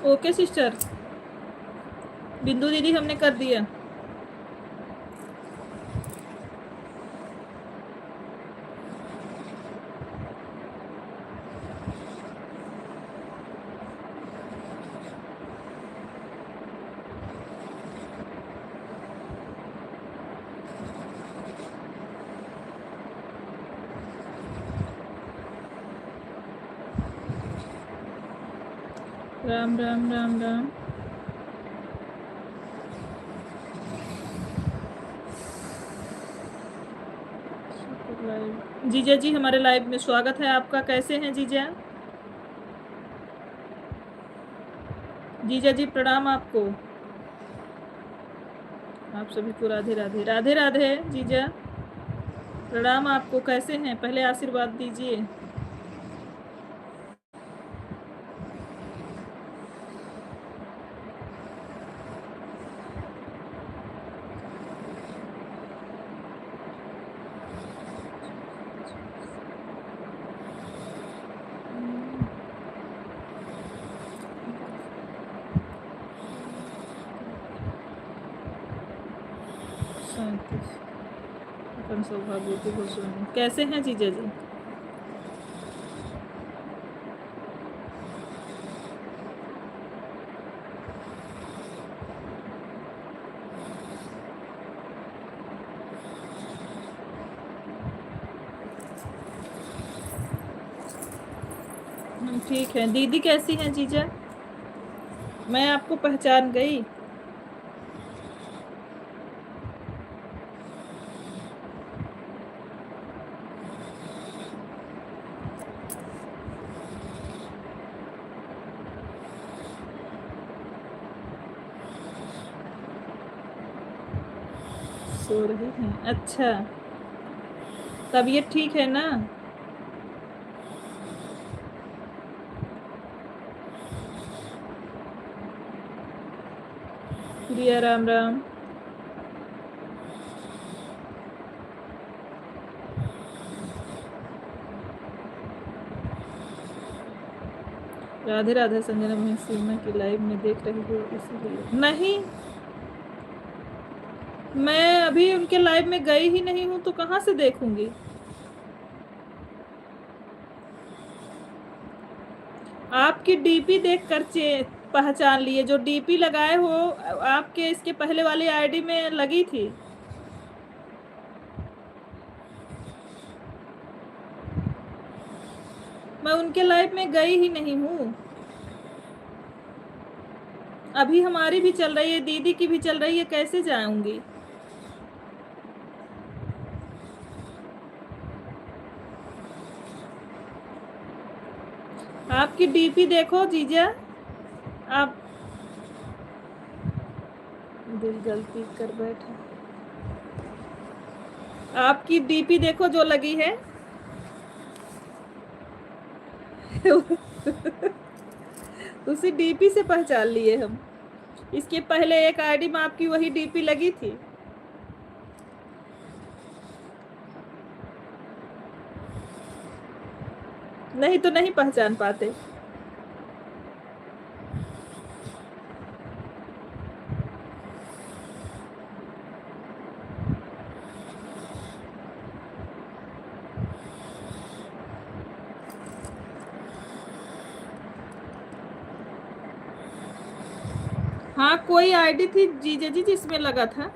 ओके सिस्टर, बिंदु दीदी हमने कर दिया। राम राम राम राम। जीजा जी हमारे लाइव में स्वागत है आपका। कैसे हैं जीजा? जीजा जी प्रणाम आपको। आप सभी को राधे राधे। राधे राधे जीजा, प्रणाम आपको। कैसे हैं? पहले आशीर्वाद दीजिए। सौभाग्यवती गोस्वामी, कैसे हैं जीजा जी? हम ठीक हैं। दीदी कैसी हैं जीजा? मैं आपको पहचान गई। सो रही हैं? अच्छा, तबीयत ठीक है ना? प्रिया राम राम। राधे राधे। संजना मैं सीमा की लाइव में देख रही हूँ इसीलिए। नहीं, मैं अभी उनके लाइव में गई ही नहीं हूँ तो कहाँ से देखूंगी? आपकी डीपी देख कर पहचान लिए। जो डीपी लगाए हो आपके इसके पहले वाली आईडी में लगी थी। मैं उनके लाइव में गई ही नहीं हूँ। अभी हमारी भी चल रही है, दीदी की भी चल रही है, कैसे जाऊंगी? आपकी डीपी देखो जीजा। आप दिल गलती कर बैठा। आपकी डीपी देखो जो लगी है। उसी डीपी से पहचान लिए हम। इसके पहले एक आईडी में आपकी वही डीपी लगी थी। नहीं तो नहीं पहचान पाते। हाँ, कोई आईडी थी जीजा जी जिसमें लगा था।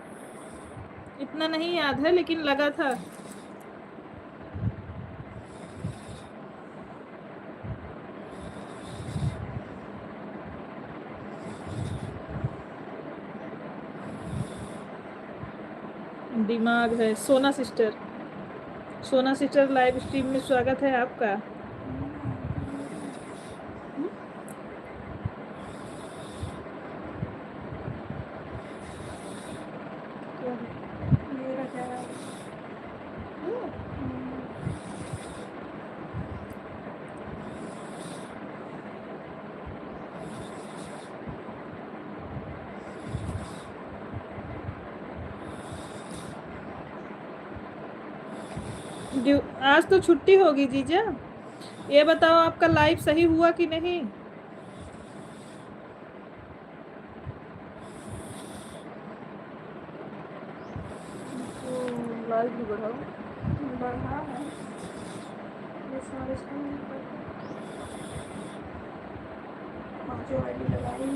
इतना नहीं याद है लेकिन लगा था। दिमाग है। सोना सिस्टर, सोना सिस्टर लाइव स्ट्रीम में स्वागत है आपका। आज तो छुट्टी होगी जीजा। ये बताओ आपका लाइव सही हुआ कि नहीं? आवाज़ भी बढ़ाओ। बढ़ा है जो आईडी लगाई हुई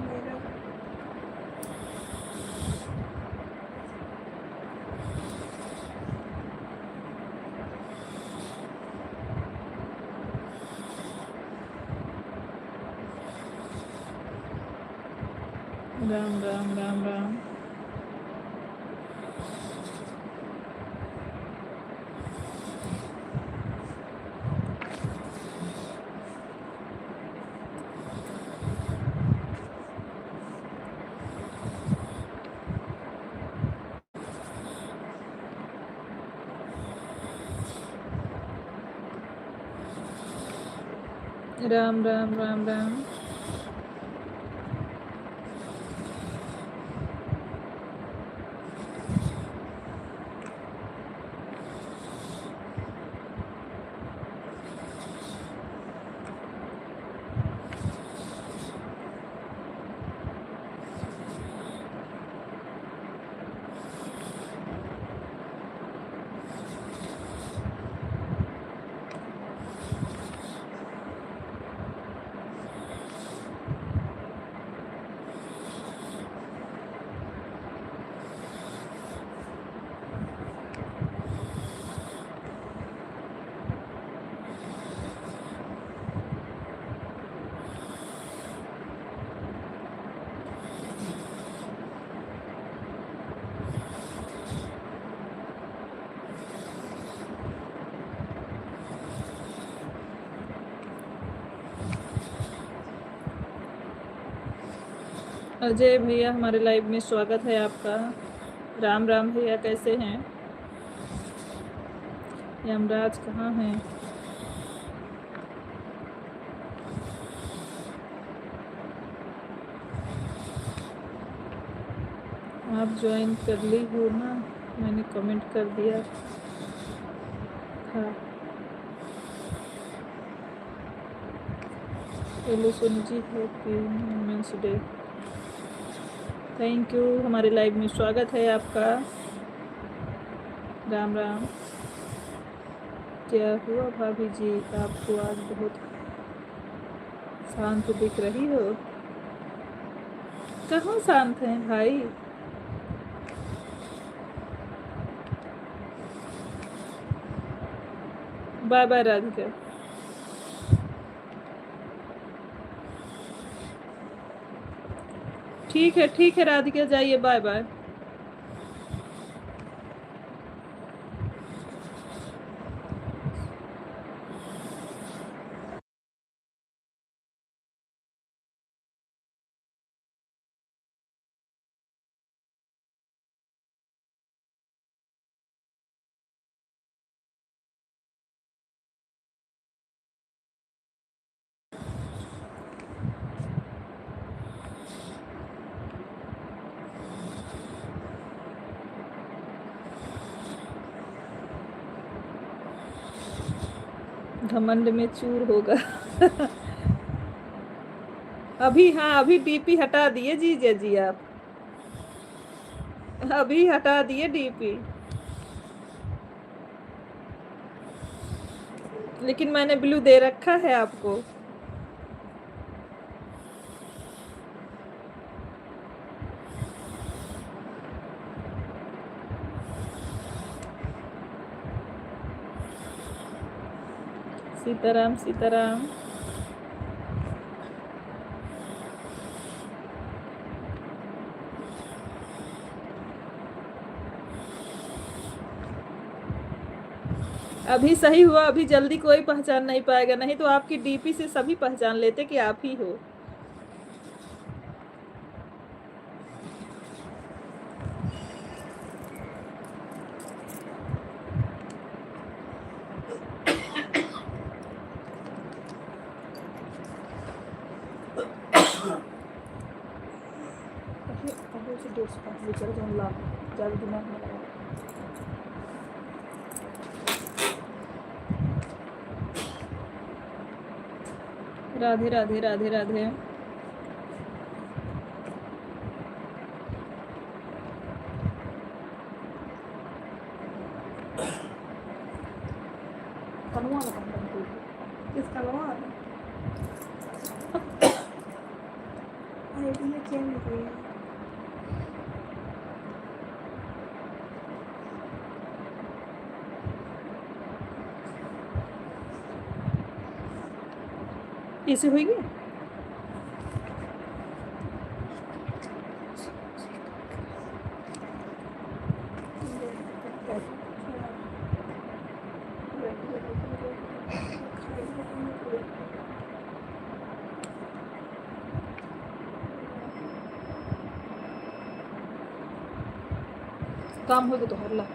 मेरा राम राम राम राम। राम राम राम राम। अजय भैया हमारे लाइव में स्वागत है आपका। राम राम भैया, कैसे हैं? यमराज कहाँ हैं? आप ज्वाइन कर ली हो ना? मैंने कमेंट कर दिया था। Hello Sonu ji, happy women's day. Thank you, हमारे लाइव में स्वागत है आपका। राम राम। क्या हुआ भाभी जी, आपको आज बहुत शांत दिख रही हो? कहाँ शांत हैं भाई? Bye bye Radhika. ठीक है राधिका, जाइए, बाय बाय। घमंड में चूर होगा। अभी, हाँ अभी डीपी हटा दिए जीजा जी आप, अभी हटा दिए डीपी। लेकिन मैंने ब्लू दे रखा है आपको। सीताराम सीताराम। अभी सही हुआ, अभी जल्दी कोई पहचान नहीं पाएगा, नहीं तो आपकी डीपी से सभी पहचान लेते कि आप ही हो। राधे राधे राधे राधे। किसका लगा आईडी चेंज हुई है। ऐसे होगी। काम होगा तो हल्ला।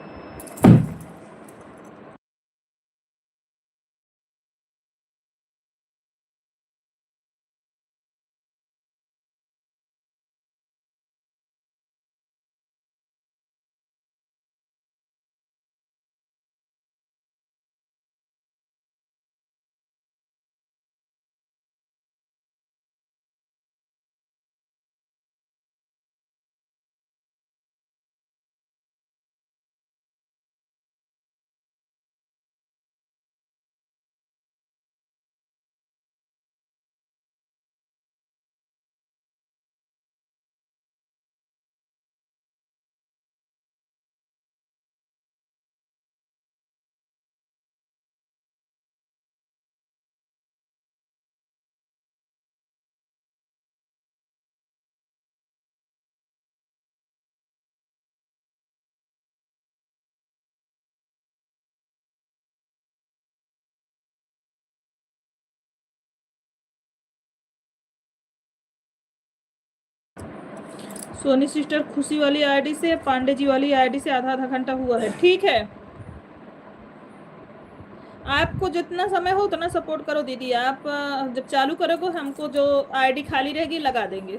सोनी सिस्टर खुशी वाली आईडी से, पांडे जी वाली आईडी से आधा आधा घंटा हुआ है। ठीक है, आपको जितना समय हो उतना सपोर्ट करो दीदी। आप जब चालू करोगे हमको जो आईडी खाली रहेगी लगा देंगे।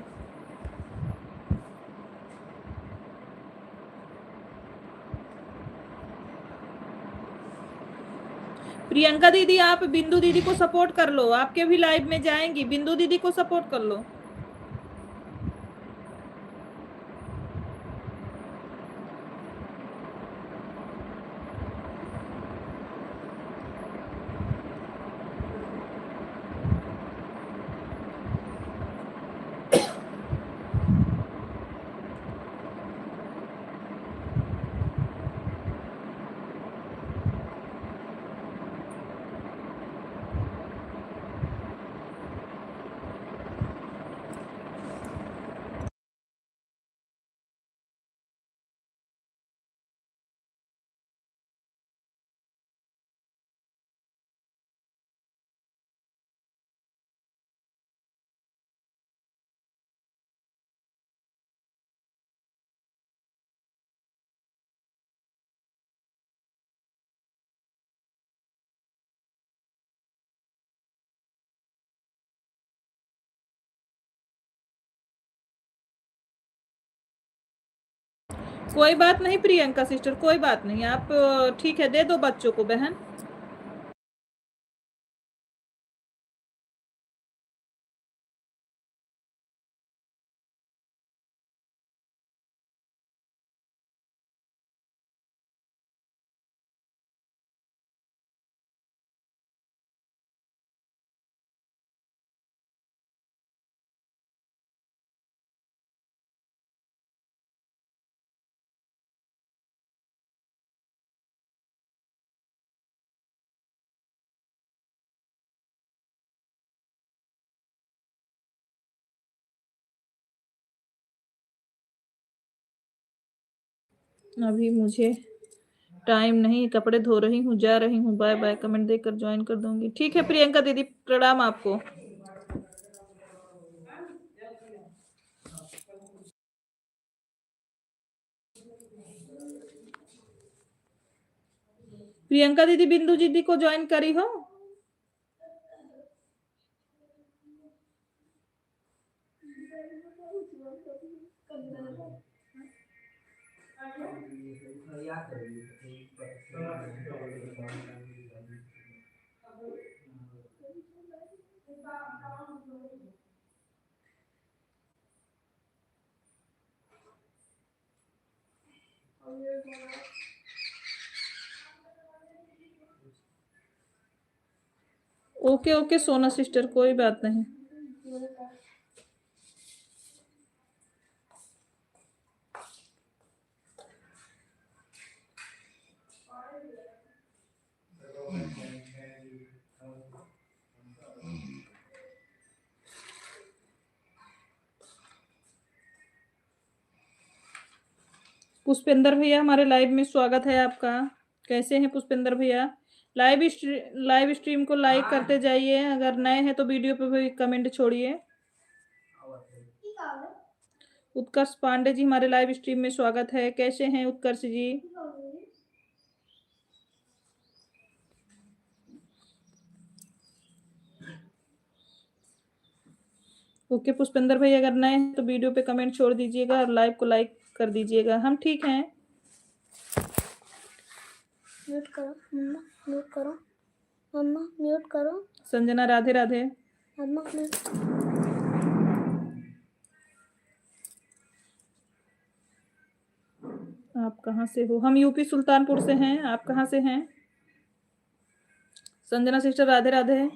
प्रियंका दीदी आप बिंदु दीदी को सपोर्ट कर लो, आपके भी लाइव में जाएंगी। बिंदु दीदी को सपोर्ट कर लो। कोई बात नहीं प्रियंका सिस्टर, कोई बात नहीं। आप ठीक है, दे दो बच्चों को बहन। अभी मुझे टाइम नहीं, कपड़े धो रही हूँ, जा रही हूँ। Bye bye. कमेंट देकर ज्वाइन कर दूंगी। ठीक है प्रियंका दीदी, प्रणाम आपको। प्रियंका दीदी बिंदु दीदी को ज्वाइन करी हो? ओके ओके सोना सिस्टर, कोई बात नहीं। पुष्पेंद्र भैया हमारे लाइव में स्वागत है आपका। कैसे हैं पुष्पेंद्र भैया? लाइव स्ट्रीम को लाइक करते जाइए, अगर नए हैं तो वीडियो पे भी कमेंट छोड़िए। उत्कर्ष पांडे जी हमारे लाइव स्ट्रीम में स्वागत है। कैसे हैं उत्कर्ष जी? ओके पुष्पेंद्र भाई, अगर नए हैं तो वीडियो पे कमेंट छोड़ दीजिएगा और लाइव को लाइक कर दीजिएगा। हम ठीक हैं। म्यूट करो मम्मा, म्यूट करो मम्मा, म्यूट करो। संजना राधे राधे। मम्मा म्यूट। आप कहाँ से हो? हम यूपी सुल्तानपुर से हैं। आप कहाँ से हैं? संजना सिस्टर राधे राधे।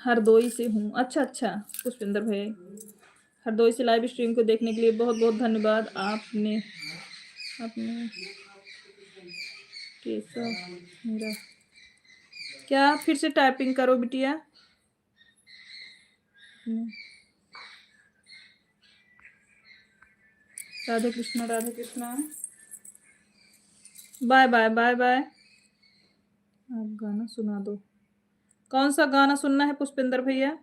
हरदोई से हूँ। अच्छा अच्छा पुष्पेंद्र भाई, हरदोई से लाइव स्ट्रीम को देखने के लिए बहुत बहुत धन्यवाद। आपने कैसा मेरा क्या फिर से टाइपिंग करो बिटिया। Radhe Krishna Radhe Krishna. Bye bye bye bye. आप गाना सुना दो। कौन सा गाना सुनना है पुष्पेंद्र भैया?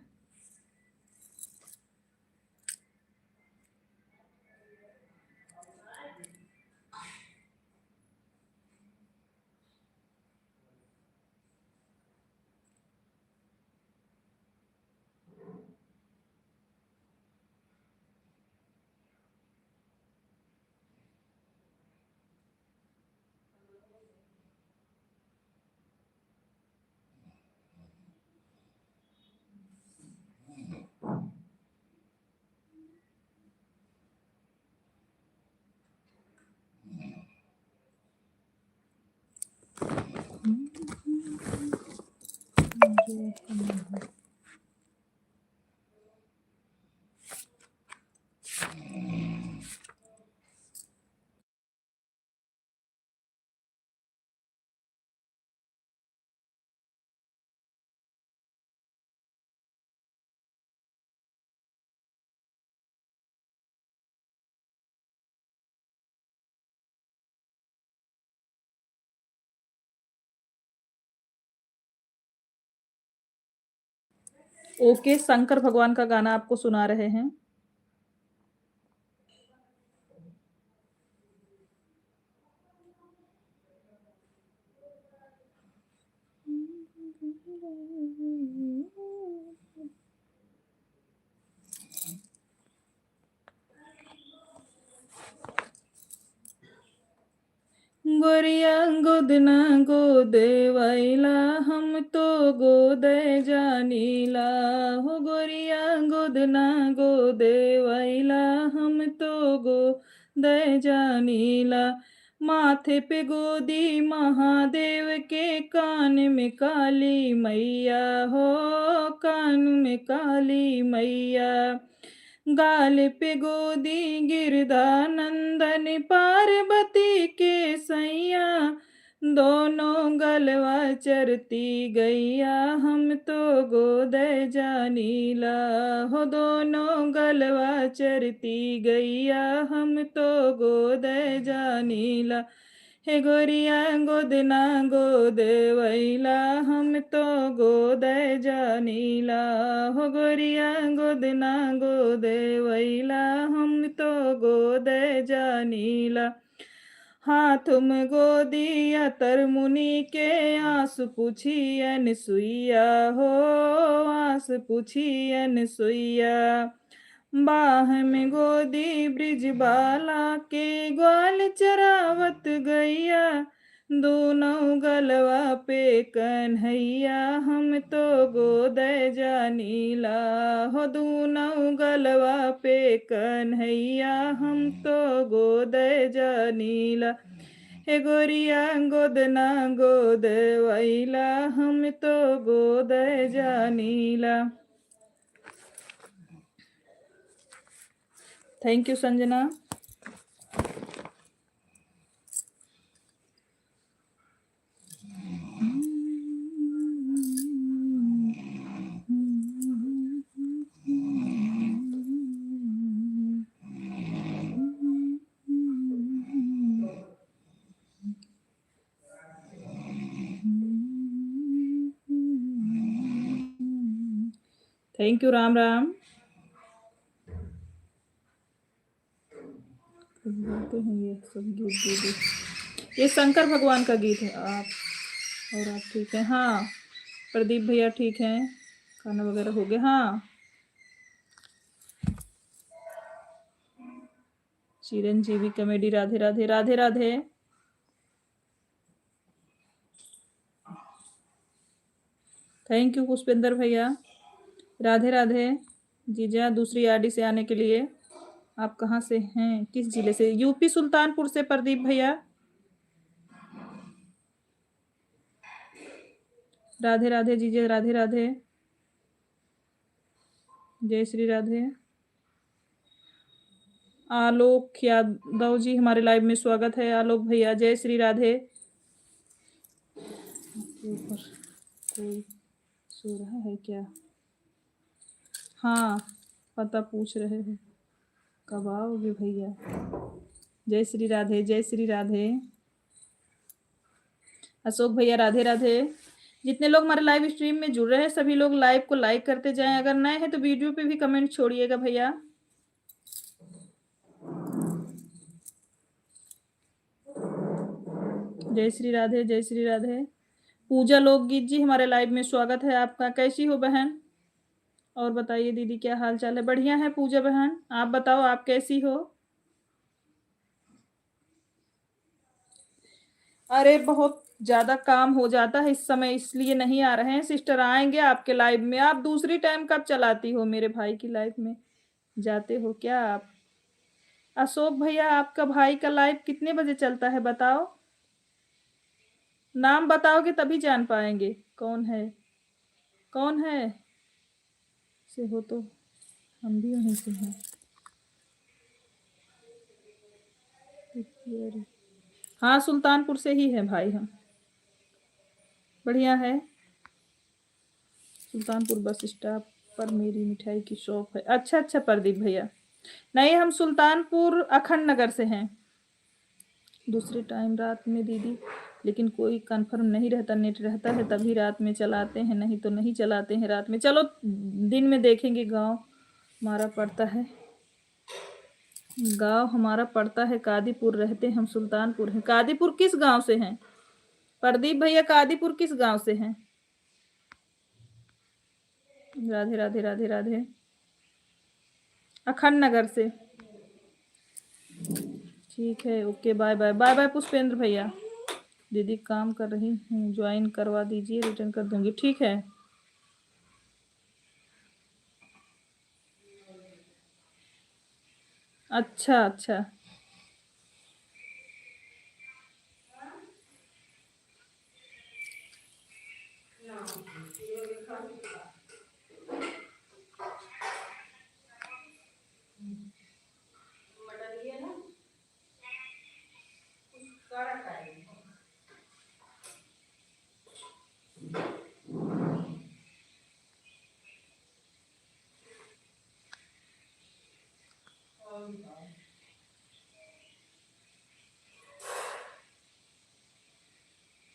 ओके शंकर भगवान का गाना आपको सुना रहे हैं। गोरिया गोदना गोदे वाइला, हम तो गोदे जानीला। हो गोरिया गोदना गोदे वाइला, हम तो गोदे जानीला। माथे पे गोदी महादेव के, कान में काली मैया हो, कान में काली मैया। गाल पे गोदी गिरधानंदन, पार्वती के सैया। दोनों गलवा चरती गैया, हम तो गोदे जानीला। हो दोनों गलवा चरती गैया, हम तो गोदे जानीला। हे गोरिया गोदना गोदे वैला, हम तो गोदे जानीला। हो गोरिया गोदना गोदे वैला, हम तो गोदे जानीला। हाथ में गोदिया तर मुनि के आस पूछी अनसुईया हो, आस पूछी अनसुईया। बाह में गोदी ब्रिजबाला के ग्वाल चरावत गैया, दोनों गलवा पे कन्हैया हम तो गोदय जानीला हो, दोनों गलवा पे कन्हैया हम तो गोदय जानीला। हे गोरिया गोदना गोद वैला हम तो गोदय जानीला। Thank you Sanjana. Thank you Ram Ram. बोलते हैं ये सब गीत दीदी, ये शंकर भगवान का गीत है। आप और आप ठीक हैं? हाँ प्रदीप भैया ठीक हैं, खाना वगैरह हो गया? हाँ Chiranjeevi comedy, Radhe Radhe Radhe Radhe. Thank you Pushpendra भैया, राधे राधे। जीजा दूसरी आईडी से आने के लिए। आप कहाँ से हैं, किस जिले से? यूपी सुल्तानपुर से प्रदीप भैया। राधे राधे जीजा, राधे राधे, जय श्री राधे। आलोक यादव जी हमारे लाइव में स्वागत है। आलोक भैया जय श्री राधे। ऊपर कोई सो रहा है क्या? हाँ पता पूछ रहे हैं, कब आओगे भैया? जय श्री राधे, जय श्री राधे। अशोक भैया राधे राधे। जितने लोग हमारे लाइव स्ट्रीम में जुड़ रहे हैं सभी लोग लाइव को लाइक करते जाएं। अगर नए हैं तो वीडियो पे भी कमेंट छोड़िएगा भैया। जय श्री राधे, जय श्री राधे। पूजा लोकगीत जी हमारे लाइव में स्वागत है आपका। कैसी हो बहन? और बताइए दीदी क्या हाल चाल है? बढ़िया है पूजा बहन, आप बताओ आप कैसी हो? अरे बहुत ज्यादा काम हो जाता है इस समय, इसलिए नहीं आ रहे हैं। सिस्टर आएंगे आपके लाइव में। आप दूसरी टाइम कब चलाती हो मेरे भाई की लाइव में? जाते हो क्या आप? अशोक भैया आपका भाई का लाइव कितने बजे चलता है बताओ? नाम बताओगे तभी जान पाएंगे कौन है। कौन है से हो तो हम भी वहीं से हैं। हाँ सुल्तानपुर से ही है भाई हम। बढ़िया है। सुल्तानपुर बस स्टॉप पर मेरी मिठाई की शॉप है। अच्छा अच्छा प्रदीप भैया। नहीं हम सुल्तानपुर अखंड नगर से हैं। दूसरे टाइम रात में दीदी, लेकिन कोई कंफर्म नहीं रहता। नेट रहता है तभी रात में चलाते हैं, नहीं तो नहीं चलाते हैं रात में। चलो दिन में देखेंगे। गांव हमारा पड़ता है, गांव हमारा पड़ता है कादीपुर, रहते हम सुल्तानपुर हैं। कादीपुर किस गांव से हैं प्रदीप भैया? कादीपुर किस गांव से हैं? राधे राधे राधे राधे। अखंड नगर से। ठीक है okay bye bye. Bye bye Pushpendra भैया। दीदी काम कर रही हूँ, ज्वाइन करवा दीजिए, रिटर्न कर दूंगी। ठीक है। अच्छा अच्छा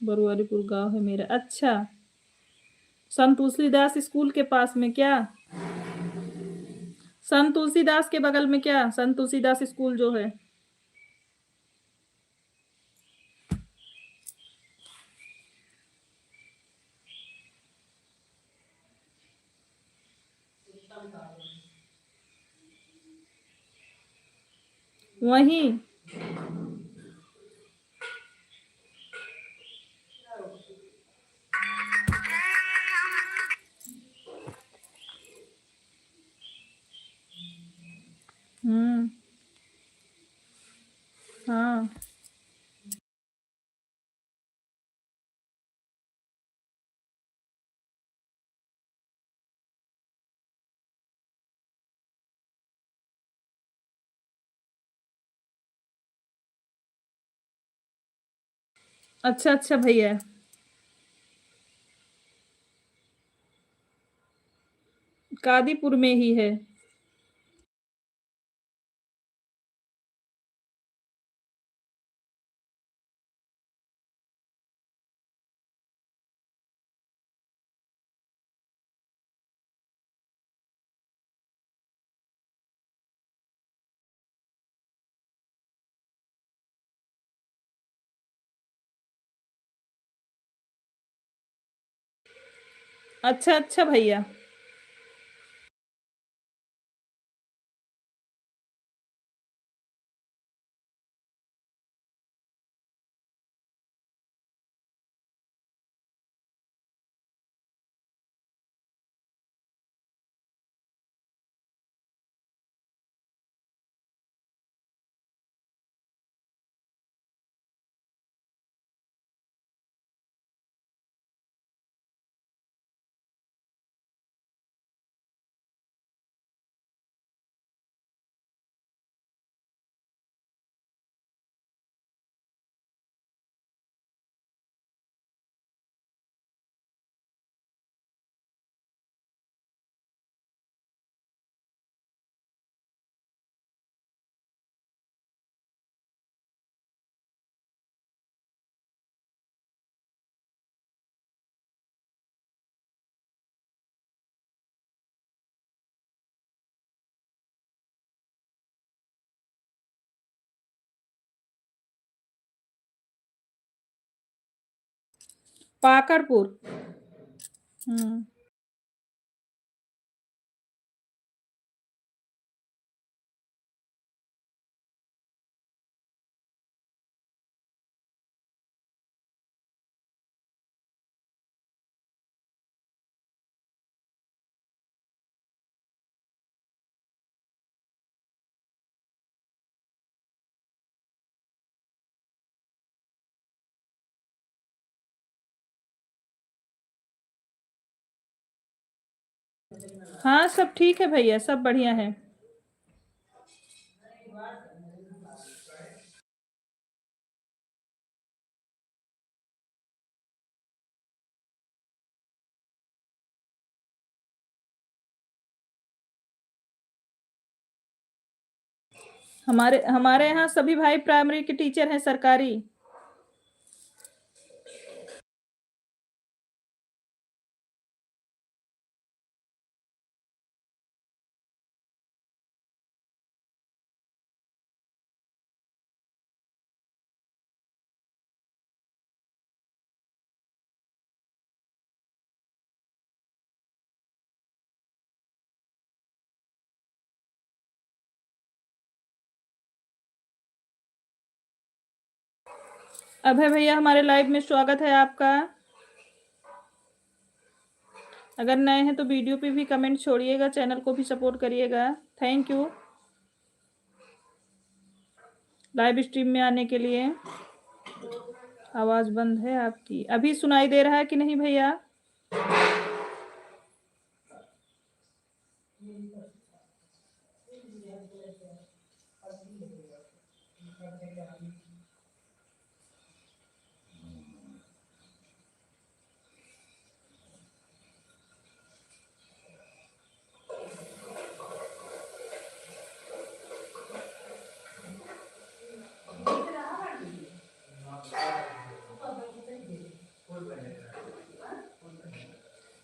बरुआरीपुर गांव है मेरा। अच्छा संत तुलसीदास स्कूल के पास में क्या? संत तुलसीदास के बगल में क्या? संत तुलसीदास स्कूल जो है। वहीं। हम्म। हाँ। अच्छा अच्छा भैया। कादीपुर में ही है। अच्छा अच्छा भैया। पाकड़पुर। हम्म। हाँ सब ठीक है भैया, सब बढ़िया है। हमारे हमारे यहाँ सभी भाई प्राइमरी के टीचर हैं, सरकारी। अभय भैया हमारे लाइव में स्वागत है आपका। अगर नए हैं तो वीडियो पे भी कमेंट छोड़िएगा, चैनल को भी सपोर्ट करिएगा। थैंक यू लाइव स्ट्रीम में आने के लिए। आवाज बंद है आपकी, अभी सुनाई दे रहा है कि नहीं भैया?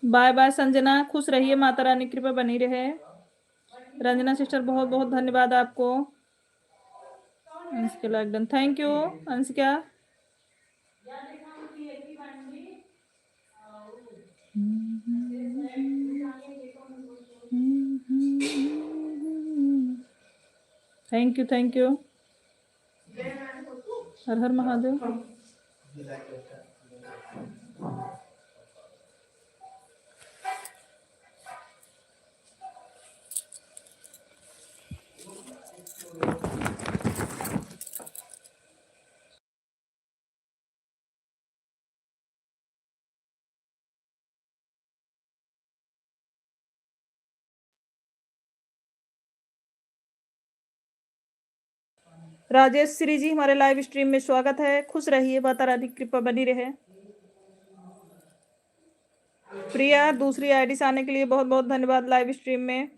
बाय बाय संजना, खुश रहिए, माता रानी की कृपा बनी रहे। रंजना सिस्टर बहुत बहुत धन्यवाद आपको। Anshika like, thank you Anshika. Thank you. Har Har Mahadev. Rajesh Shri ji हमारे लाइव स्ट्रीम में स्वागत है। खुश रहिए, माता रानी की कृपा बनी रहे। प्रिया दूसरी आईडी से आने के लिए बहुत बहुत धन्यवाद लाइव स्ट्रीम में।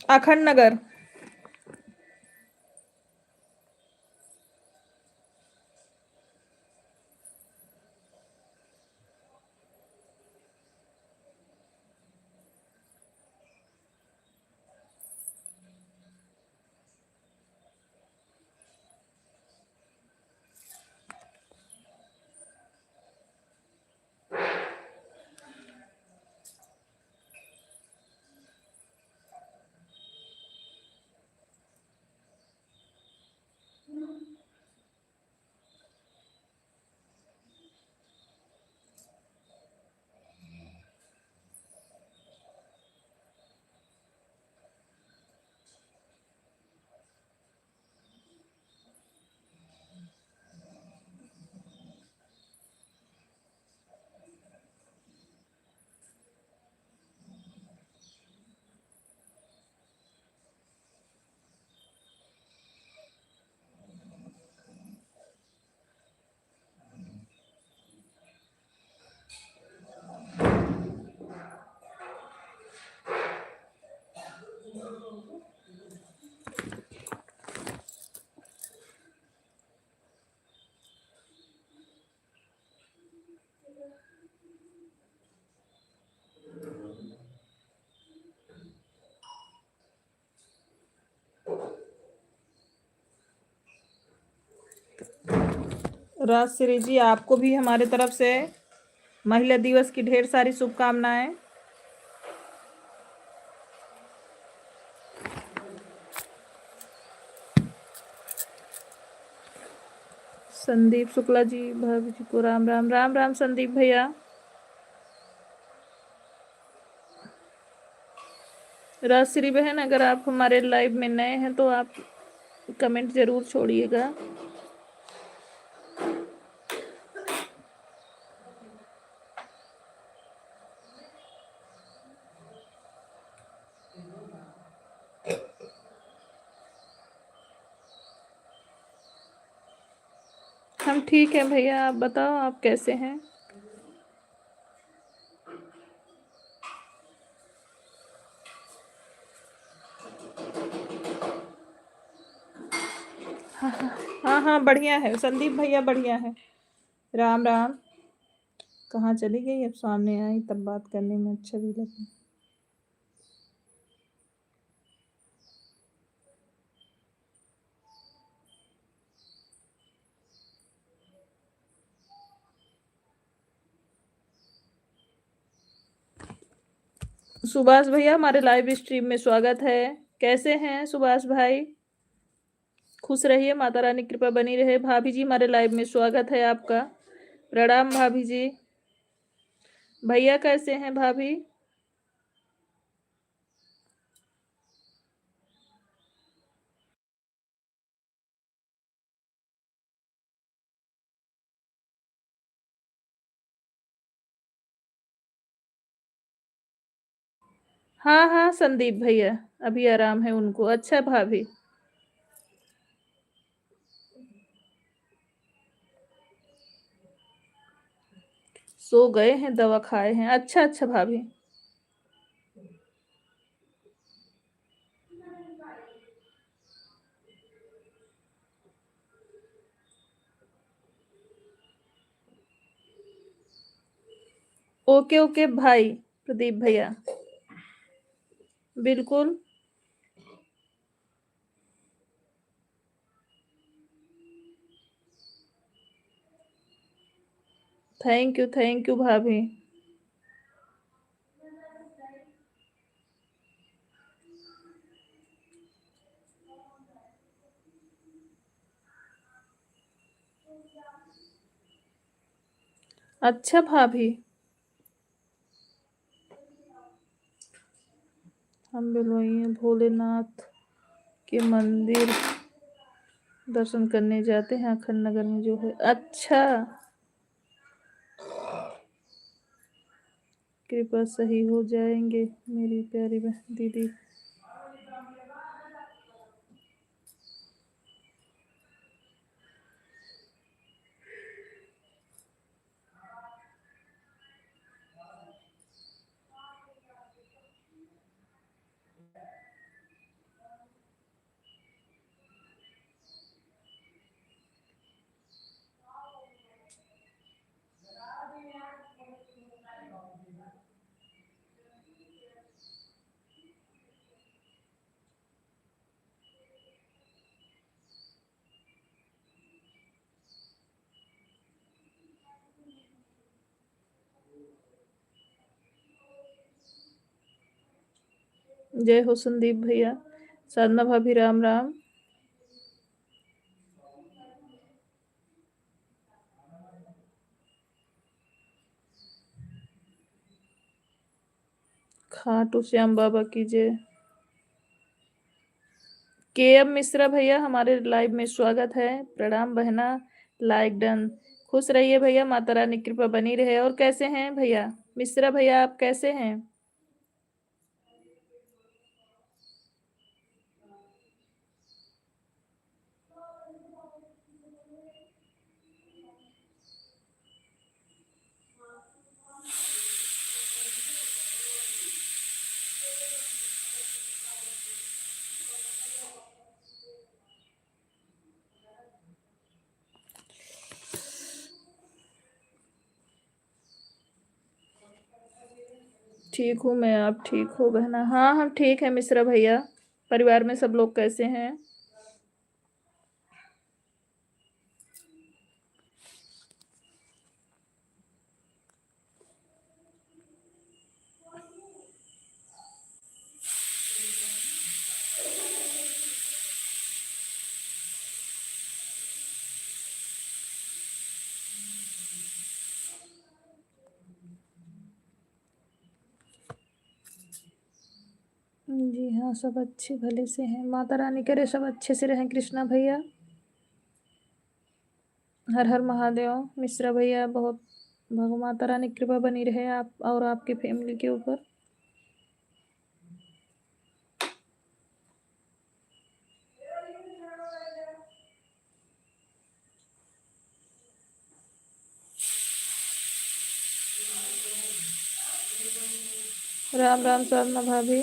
अखंड नगर। राजश्री जी आपको भी हमारे तरफ से महिला दिवस की ढेर सारी शुभकामनाएं। संदीप शुक्ला जी भाभी जी को राम राम। राम राम संदीप भैया। राजश्री बहन अगर आप हमारे लाइव में नए हैं तो आप कमेंट जरूर छोड़िएगा। हम ठीक हैं भैया, आप बताओ आप कैसे हैं। हाँ बढ़िया है संदीप भैया, बढ़िया है। राम राम। कहाँ चली गई, अब सामने आई तब बात करने में अच्छा भी लगा। सुभाष भैया हमारे लाइव स्ट्रीम में स्वागत है। कैसे हैं सुभाष भाई? खुश रहिए, माता रानी कृपा बनी रहे। भाभी जी हमारे लाइव में स्वागत है आपका। प्रणाम भाभी जी। भैया कैसे हैं भाभी? हाँ संदीप भैया अभी आराम है उनको। अच्छा भाभी सो गए हैं, दवा खाए हैं। अच्छा भाभी। ओके ओके भाई प्रदीप भैया, बिल्कुल। थैंक यू भाभी। अच्छा भाभी, हम बिलवाइए भोलेनाथ के मंदिर दर्शन करने जाते हैं अखंड नगर में जो है। अच्छा, कृपा सही हो जाएंगे मेरी प्यारी दीदी। जय हो संदीप भैया, साधना भाभी राम राम। खाटू श्याम बाबा की जय। के एम मिश्रा भैया हमारे लाइव में स्वागत है। प्रणाम बहना, लाइक डन। खुश रहिए भैया, माता रानी की कृपा बनी रहे। और कैसे हैं भैया मिश्रा भैया, आप कैसे हैं? ठीक हूँ मैं, आप ठीक हो बहना? हाँ हम ठीक है मिश्रा भैया। परिवार में सब लोग कैसे हैं? जी हाँ, सब अच्छे भले से हैं। माता रानी करे सब अच्छे से रहें कृष्णा भैया। हर हर महादेव मिश्रा भैया, बहुत भगवान माता रानी की कृपा बनी रहे आप और आपकी फैमिली के ऊपर। राम राम साधना भाभी।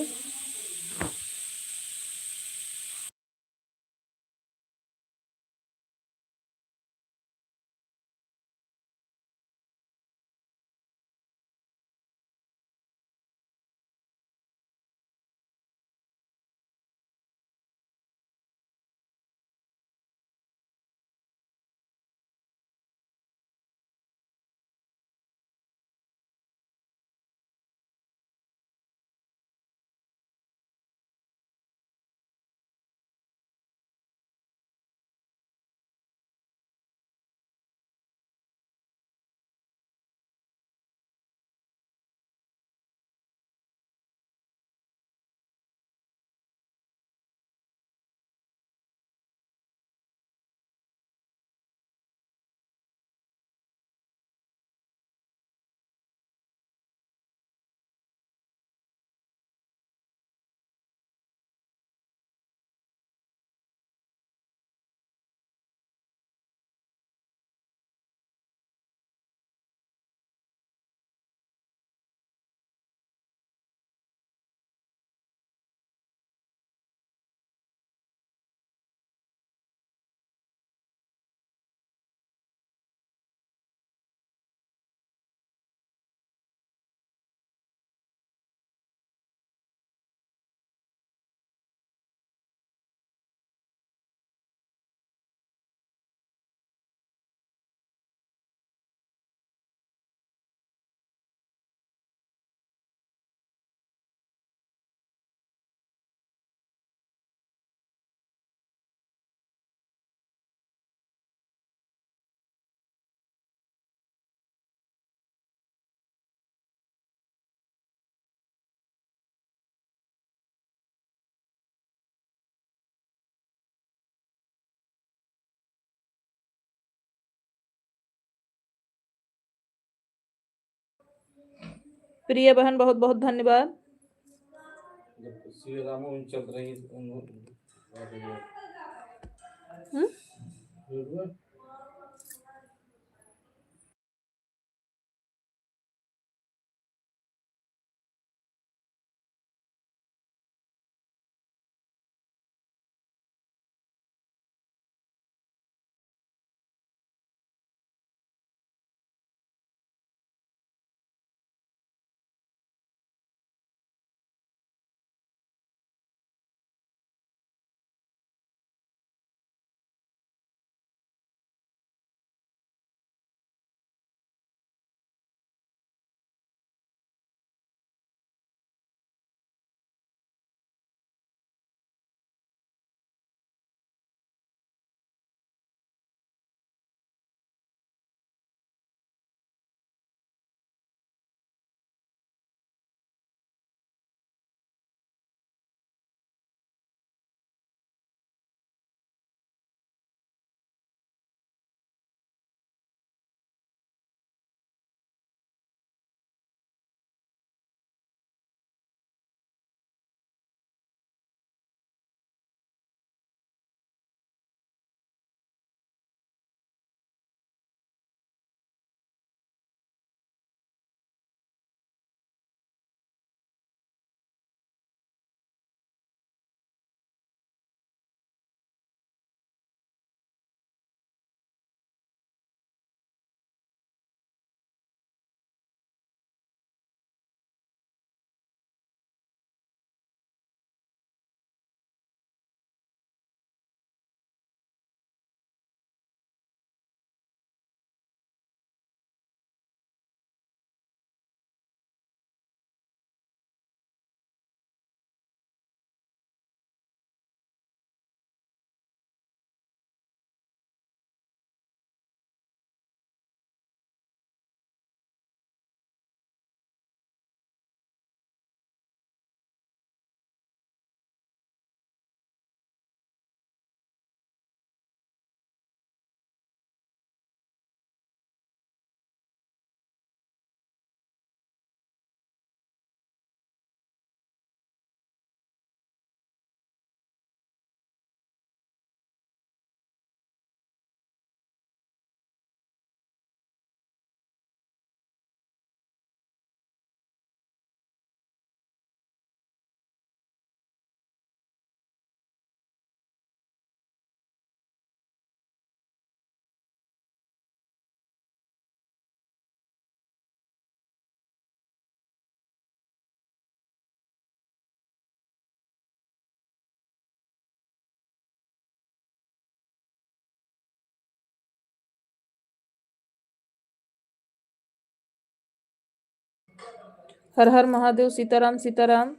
प्रिय बहन बहुत बहुत धन्यवाद। जब श्री राम चल रही हम्म? हर हर महादेव, सीताराम सीताराम।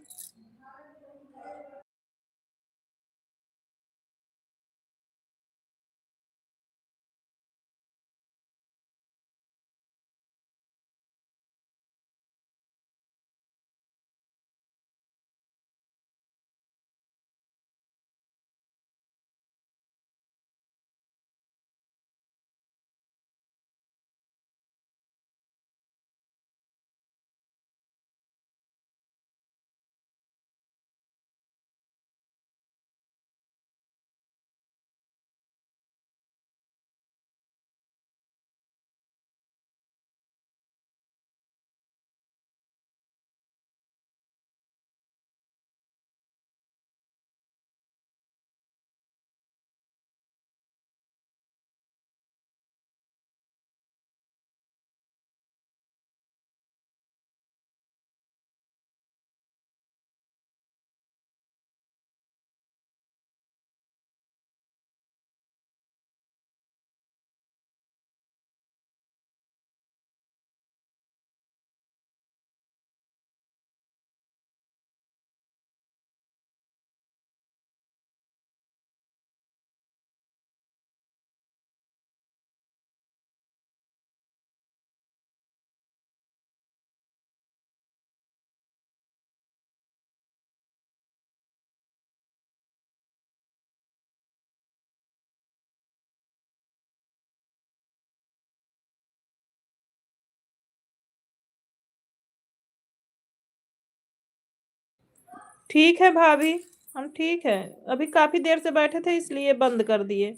ठीक है भाभी, हम ठीक है। अभी काफी देर से बैठे थे इसलिए बंद कर दिए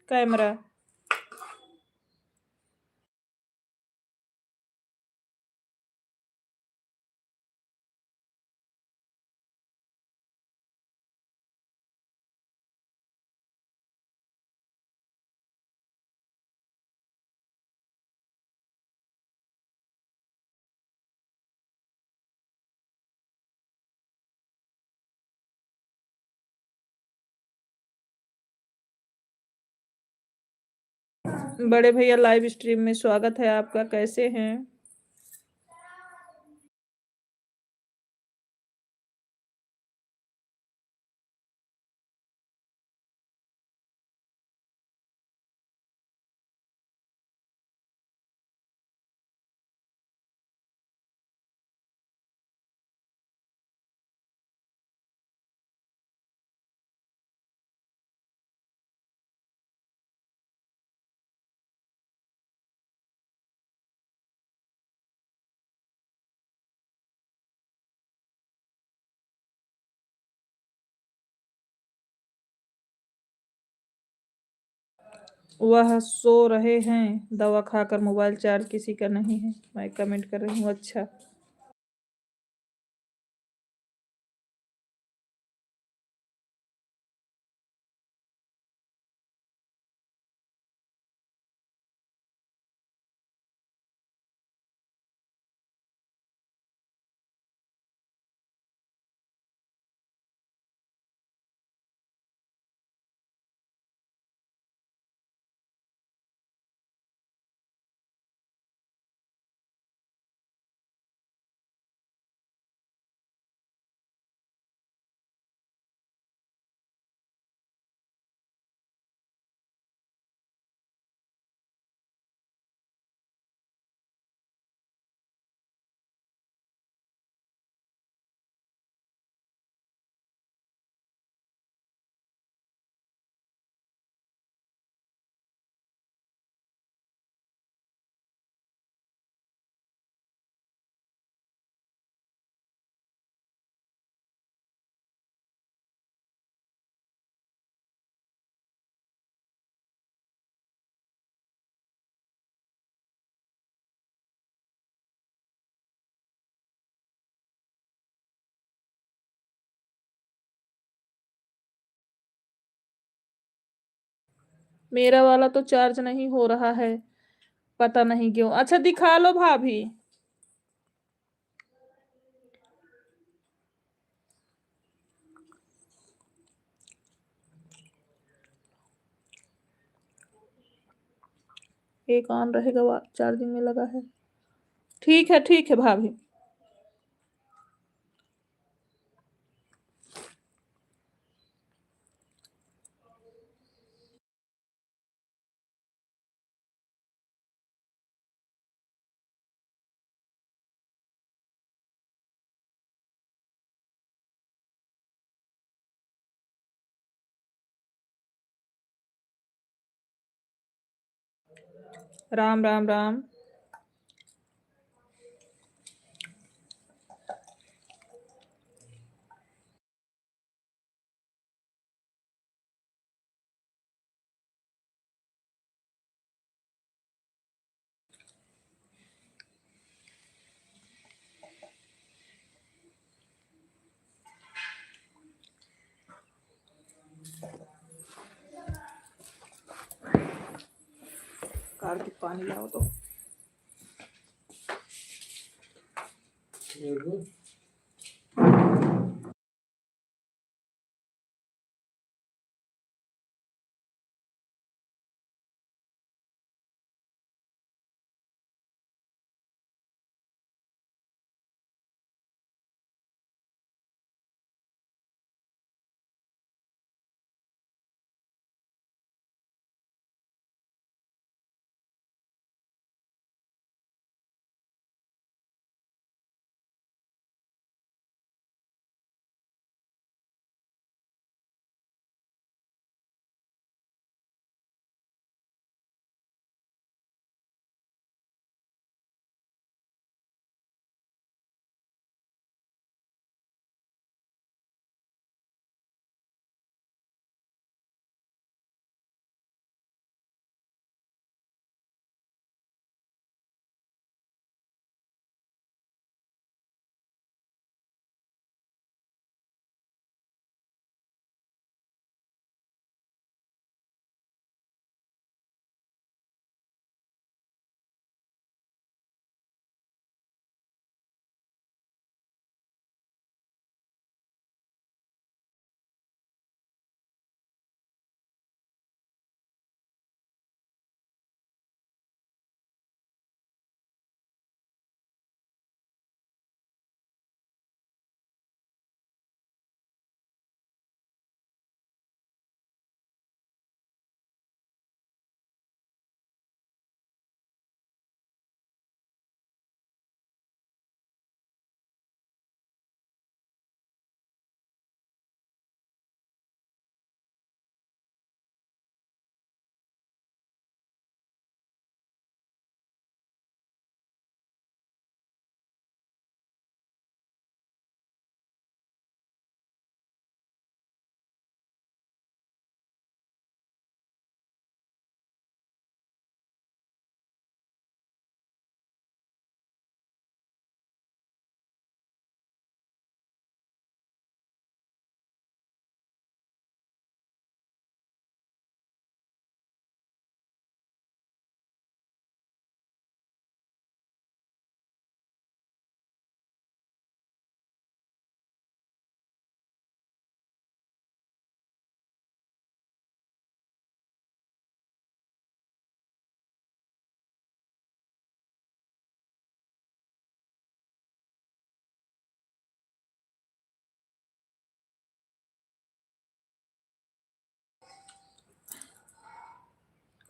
कैमरा। बड़े भैया लाइव स्ट्रीम में स्वागत है आपका, कैसे हैं? वह सो रहे हैं, दवा खाकर। मोबाइल चार्ज किसी का नहीं है, मैं कमेंट कर रही हूँ। अच्छा, मेरा वाला तो चार्ज नहीं हो रहा है, पता नहीं क्यों। अच्छा, दिखा लो भाभी। एक ऑन रहेगा, चार्जिंग में लगा है। ठीक है भाभी। राम राम राम। कार्तिक पानी लाओ तो। ये good.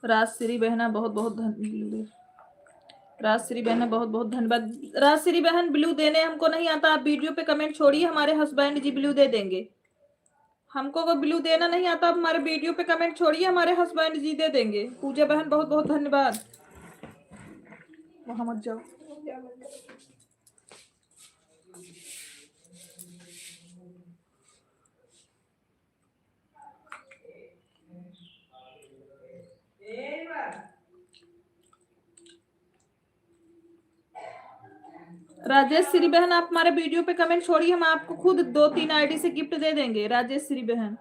राजश्री बहना बहुत बहुत राजश्री बहन बहुत बहुत धन्यवाद। राजश्री बहन ब्लू देने हमको नहीं आता, आप वीडियो पे कमेंट छोड़िए, हमारे हस्बैंड जी ब्लू दे देंगे। हमको अगर ब्लू देना नहीं आता, आप हमारे वीडियो पे कमेंट छोड़िए, हमारे हस्बैंड जी दे देंगे। पूजा बहन बहुत बहुत धन्यवाद। वहां मत जाओ। राजेश श्री बहन आप हमारे वीडियो पे कमेंट छोड़िए, हम आपको खुद 2-3 आईडी से गिफ्ट दे देंगे। राजेश श्री बहन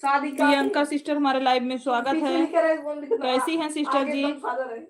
शादी का प्रियंका सिस्टर हमारे लाइव में स्वागत पीछे है। लिखा रहे, बोल लिखना, कैसी हैं सिस्टर आगे जी? एकदम फादर है।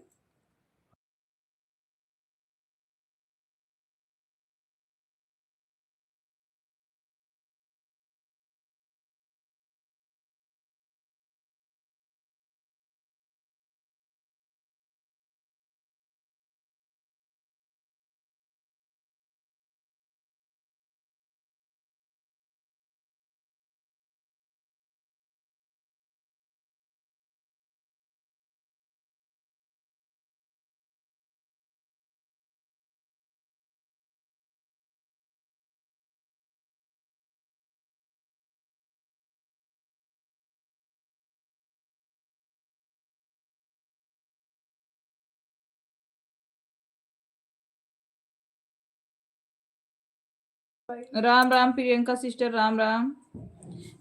Ram Ram Priyanka sister, Ram Ram.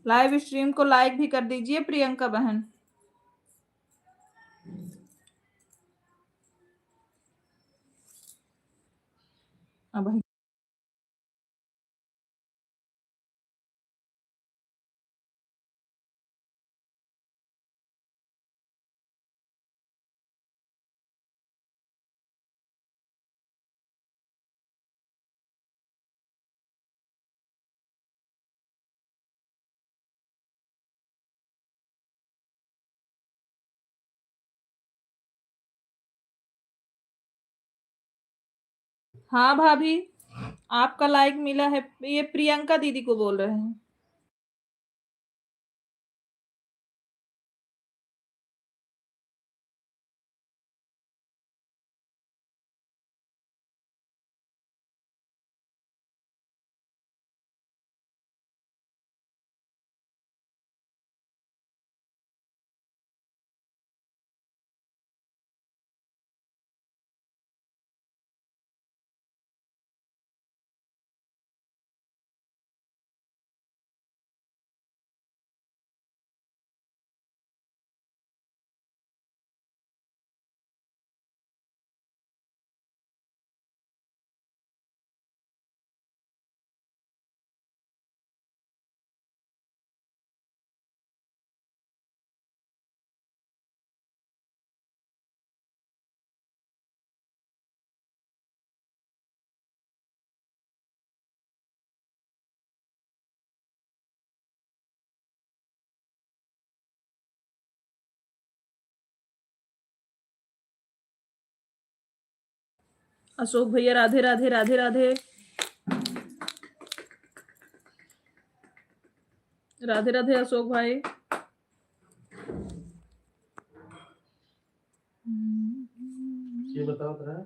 Live stream को लाइक भी कर दीजिए प्रियंका बहन। अब हाँ भाभी, आपका लाइक मिला है। ये प्रियंका दीदी को बोल रहे हैं। अशोक भैया राधे राधे राधे राधे राधे राधे अशोक भाई। ये बताओ जरा।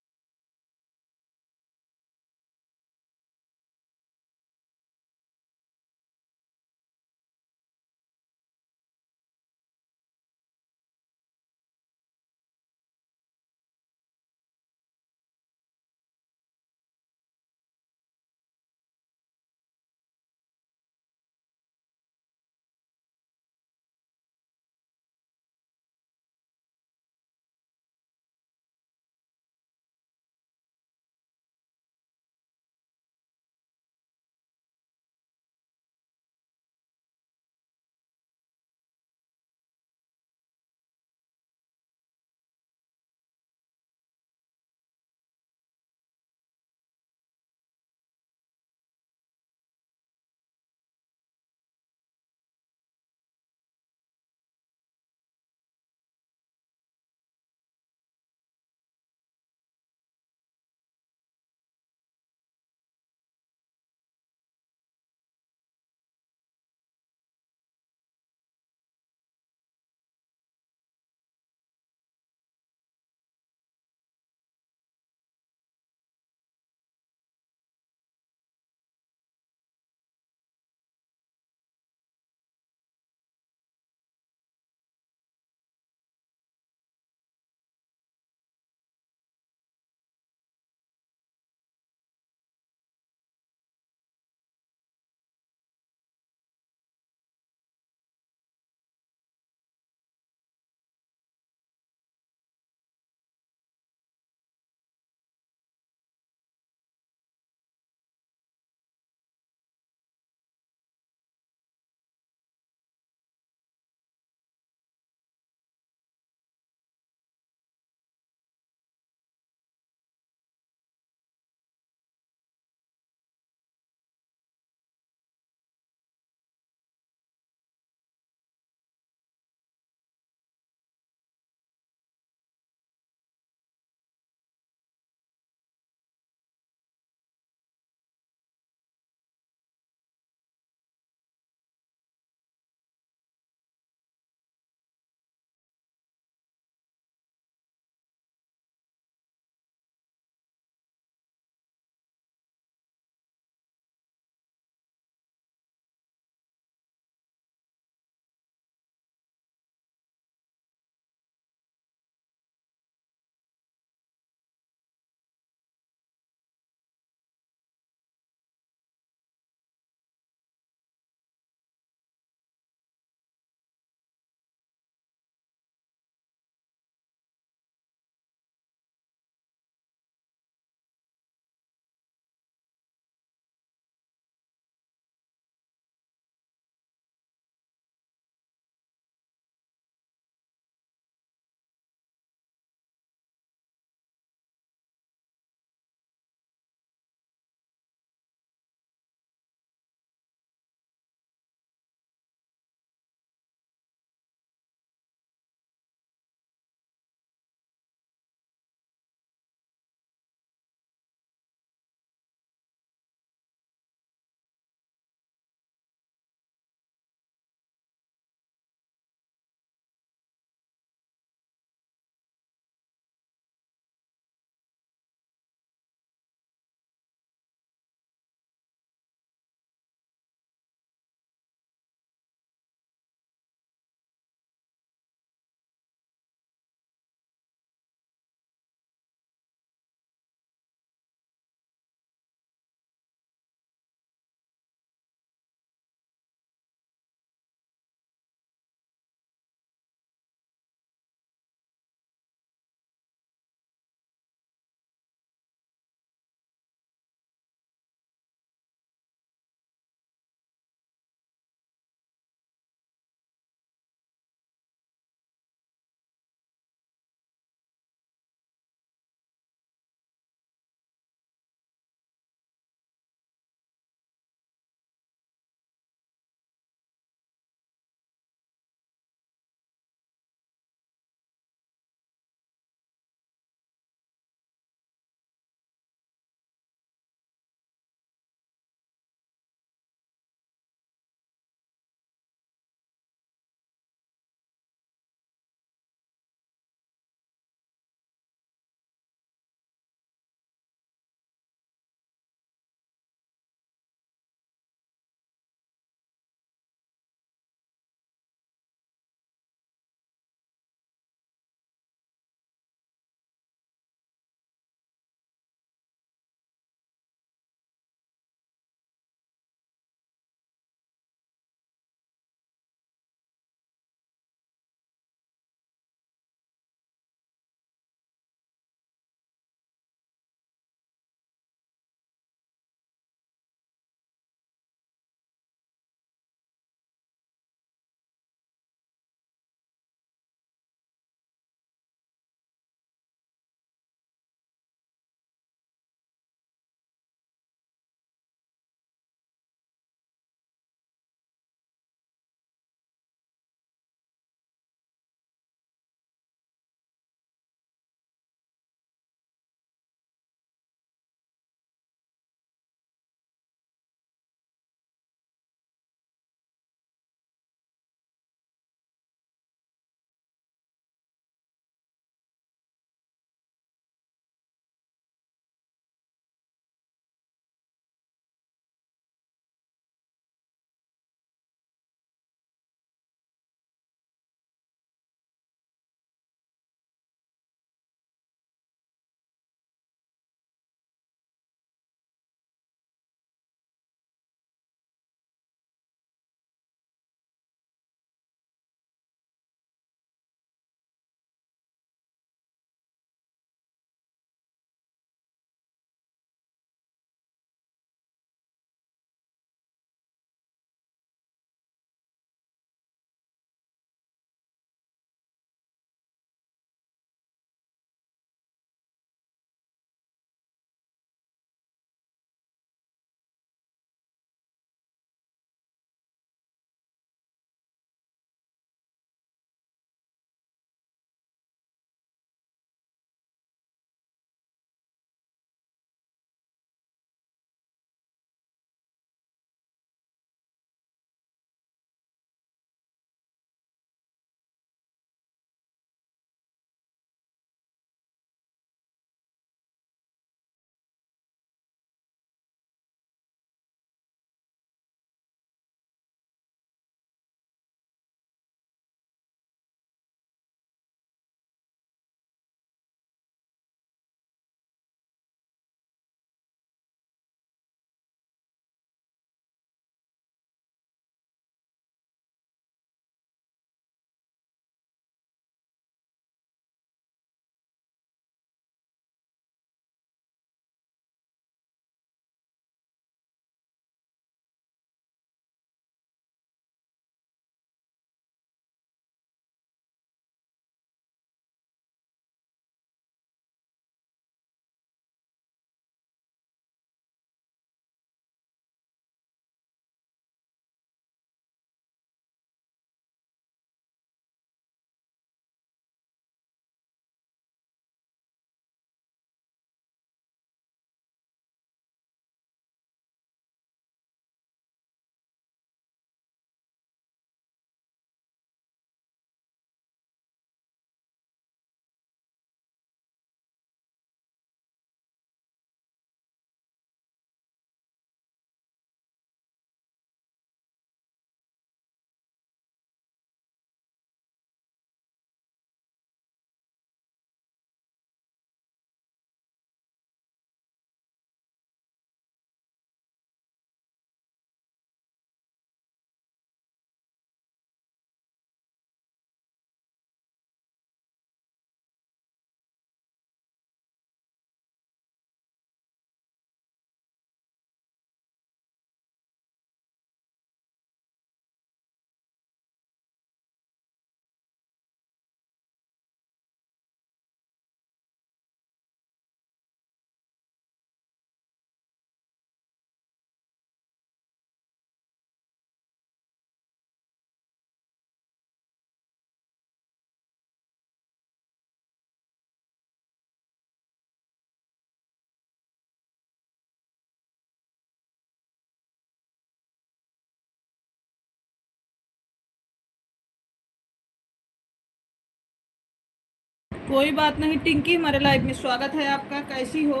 कोई बात नहीं टिंकी, हमारे लाइव में स्वागत है आपका। कैसी हो?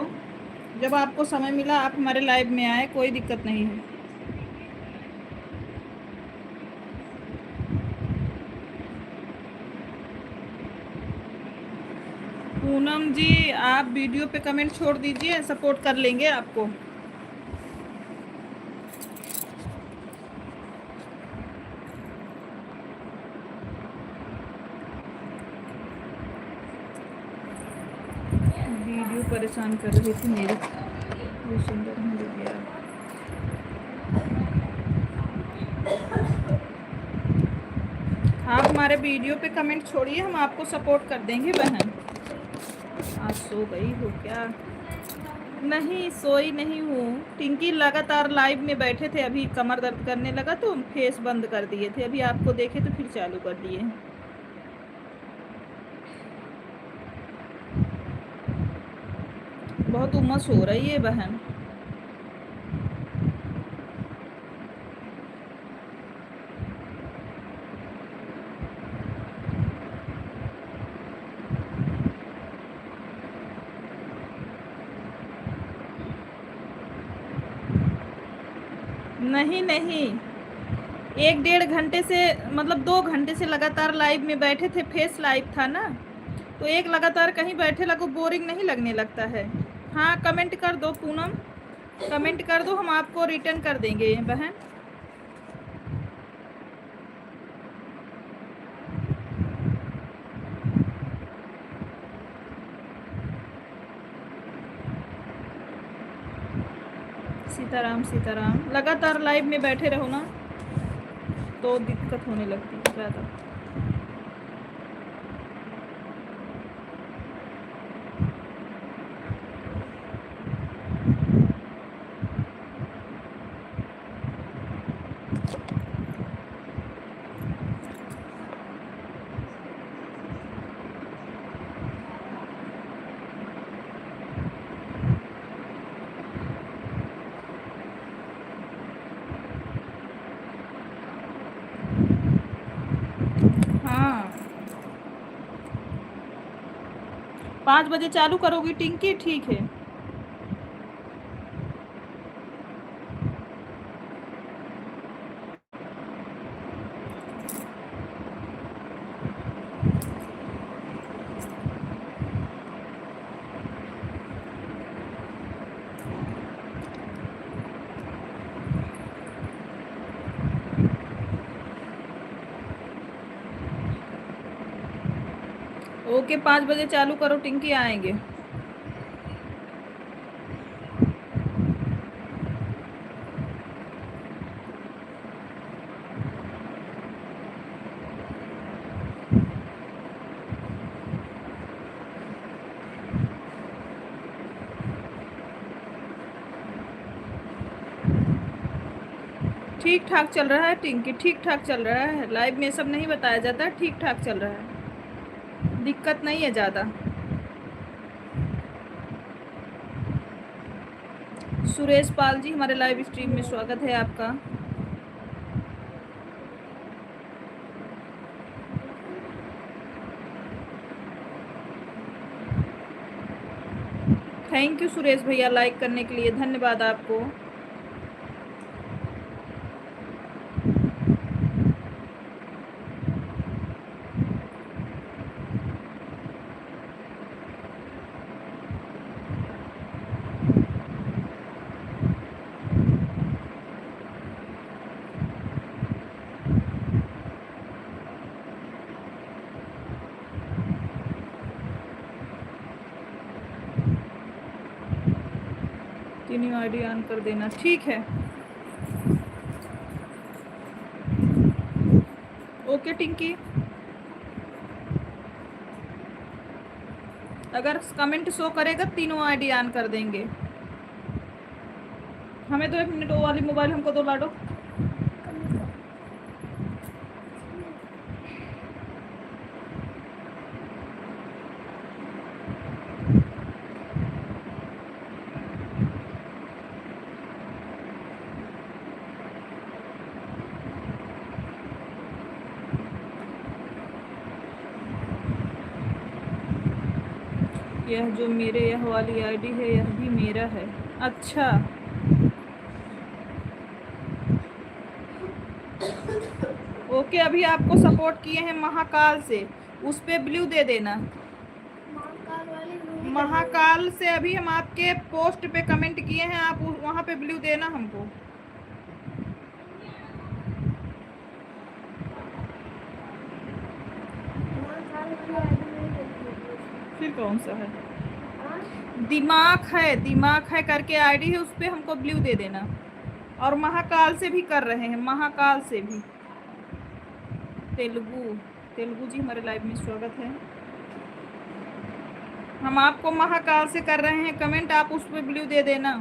जब आपको समय मिला आप हमारे लाइव में आए, कोई दिक्कत नहीं है। पूनम जी, आप वीडियो पे कमेंट छोड़ दीजिए, सपोर्ट कर लेंगे आपको। वीडियो परेशान कर रही थी मेरी। ये सुंदर है दिव्या। आप हमारे वीडियो पे कमेंट छोड़िए, हम आपको सपोर्ट कर देंगे बहन। आज सो गई हो क्या? नहीं, सोई नहीं हूँ टिंकी, लगातार लाइव में बैठे थे, अभी कमर दर्द करने लगा तो फेस बंद कर दिए थे, अभी आपको देखे तो फिर चालू कर दिए। बहुत उमस हो रही है बहन। नहीं नहीं, 1-1.5 घंटे से, मतलब 2 घंटे से लगातार लाइव में बैठे थे, फेस लाइव था ना, तो एक लगातार कहीं बैठे लगो बोरिंग नहीं लगने लगता है। हाँ, कमेंट कर दो पूनम, कमेंट कर दो, हम आपको रिटर्न कर देंगे बहन। सीताराम सीताराम। लगातार लाइव में बैठे रहो ना तो दिक्कत होने लगती है ज़्यादा। हाँ, 5 बजे चालू करोगी टिंकी? ठीक है। ओके, 5 बजे चालू करो टिंकी, आएंगे। ठीक ठाक चल रहा है टिंकी, ठीक ठाक चल रहा है। लाइव में सब नहीं बताया जाता, ठीक ठाक चल रहा है, दिक्कत नहीं है ज़्यादा। सुरेश पाल जी, हमारे लाइव स्ट्रीम में स्वागत है आपका। थैंक यू सुरेश भैया, लाइक करने के लिए धन्यवाद आपको। तीनों आईडी ऑन कर देना, ठीक है। ओके टिंकी, अगर कमेंट शो करेगा तीनों आईडी ऑन कर देंगे। हमें तो 1 मिनट वो वाली मोबाइल हमको तो लाडो। यह जो मेरे यह वाली आईडी है यह भी मेरा है। अच्छा, ओके, अभी आपको सपोर्ट किए हैं महाकाल से, उस पे ब्लू दे देना। महाकाल वाली रूही महाकाल से अभी हम आपके पोस्ट पे कमेंट किए हैं, आप वहां पे ब्लू देना हमको। महाकाल वाली आईडी नहीं देखी। फिर कौन सा है? हाँ? दिमाग है करके आईडी है, उस पे हमको ब्लू दे देना। और महाकाल से भी कर रहे हैं, महाकाल से भी। तेलुगु जी हमारे लाइव में स्वागत है। हम आपको महाकाल से कर रहे हैं कमेंट, आप उस पे ब्लू दे देना।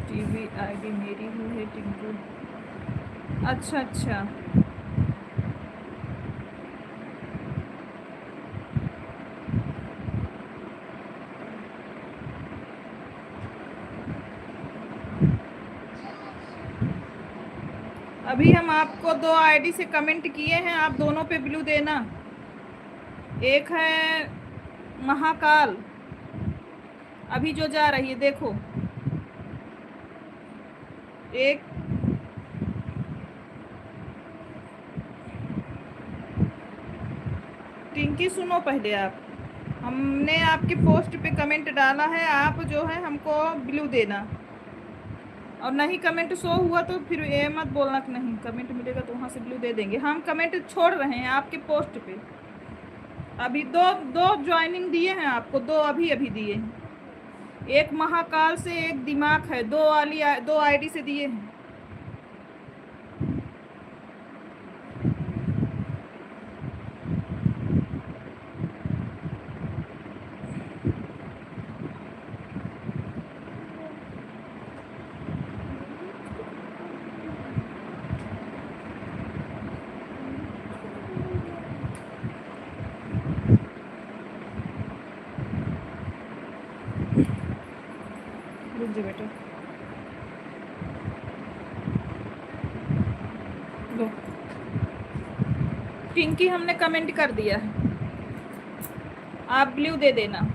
टीवी आईडी मेरी ही है टिंकू। अच्छा, अभी हम आपको 2 आईडी से कमेंट किए हैं, आप दोनों पे ब्लू देना। एक है महाकाल, अभी जो जा रही है देखो, एक टिंकी सुनो पहले आप, हमने आपके पोस्ट पे कमेंट डाला है, आप जो है हमको ब्लू देना। और नहीं कमेंट शो हुआ तो फिर ये मत बोलना कि नहीं, कमेंट मिलेगा तो वहाँ से ब्लू दे देंगे। हम कमेंट छोड़ रहे हैं आपके पोस्ट पे। अभी दो ज्वाइनिंग दिए हैं आपको, 2 अभी दिए हैं। एक महाकाल से, एक दिमाग है, 2 आईडी से दिए हैं। रुक जा बेटा, लो पिंकी हमने कमेंट कर दिया है, आप ब्लू दे देना।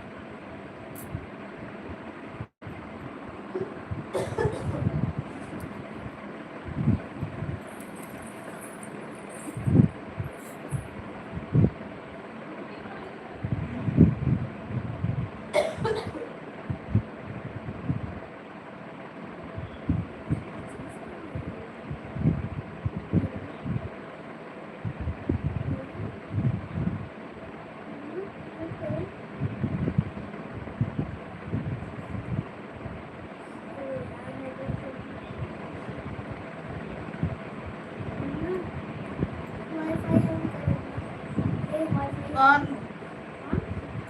ऑन,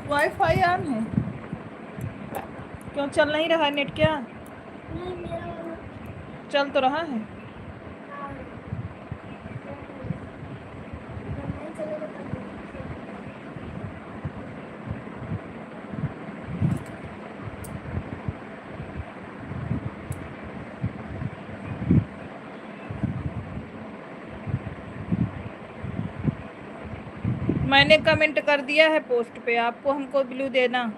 वाईफाई ऑन है, क्यों चल नहीं रहा है नेट क्या? नहीं, मेरा वाला चल तो रहा है। हाँ। नहीं चलेगा तब। मैंने कमेंट कर दिया है पोस्ट पे, आपको हमको ब्लू देना।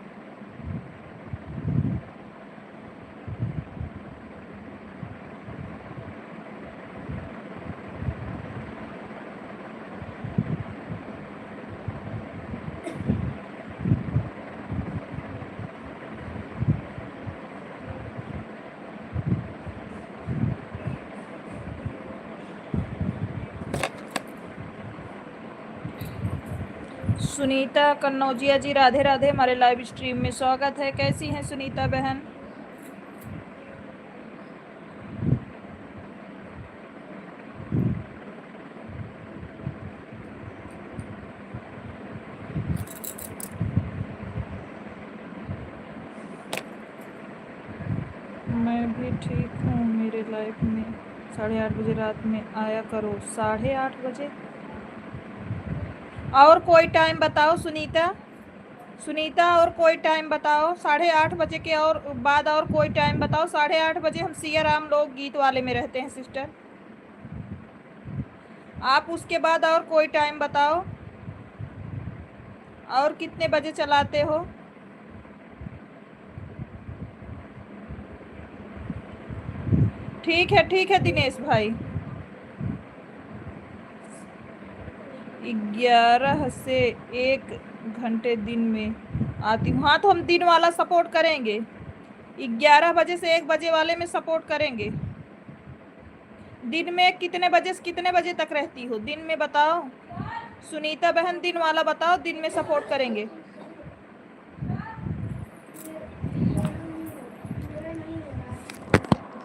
सुनीता कन्नौजिया जी राधे राधे, हमारे लाइव स्ट्रीम में स्वागत है। कैसी हैं सुनीता बहन? मैं भी ठीक हूँ, मेरे लाइफ में 8:30 बजे रात में आया करो। 8:30 बजे? और कोई टाइम बताओ सुनीता। सुनीता और कोई टाइम बताओ, 8:30 बजे के और बाद और कोई टाइम बताओ। 8:30 बजे हम सिया राम लोग गीत वाले में रहते हैं सिस्टर। आप उसके बाद और कोई टाइम बताओ, और कितने बजे चलाते हो? ठीक है दिनेश भाई। 11 से 1 घंटे दिन में आती हूँ। हाँ तो हम दिन वाला सपोर्ट करेंगे, 11 बजे से 1 बजे वाले में सपोर्ट करेंगे। दिन में कितने बजे से कितने बजे तक रहती हो, दिन में बताओ। सुनीता बहन दिन वाला बताओ, दिन में सपोर्ट करेंगे।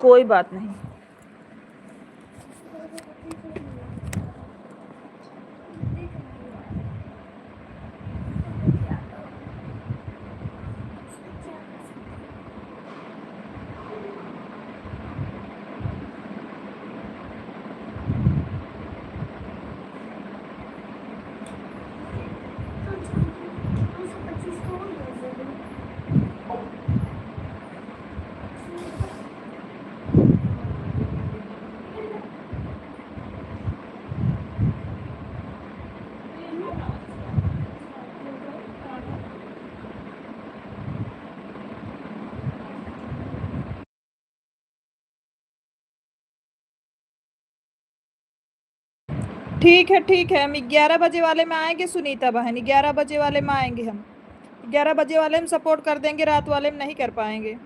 कोई बात नहीं। ठीक है, हम 11 बजे वाले में आएंगे सुनीता बहन, 11 बजे वाले में आएंगे हम। 11 बजे वाले में सपोर्ट कर देंगे, रात वाले में नहीं कर पाएंगे।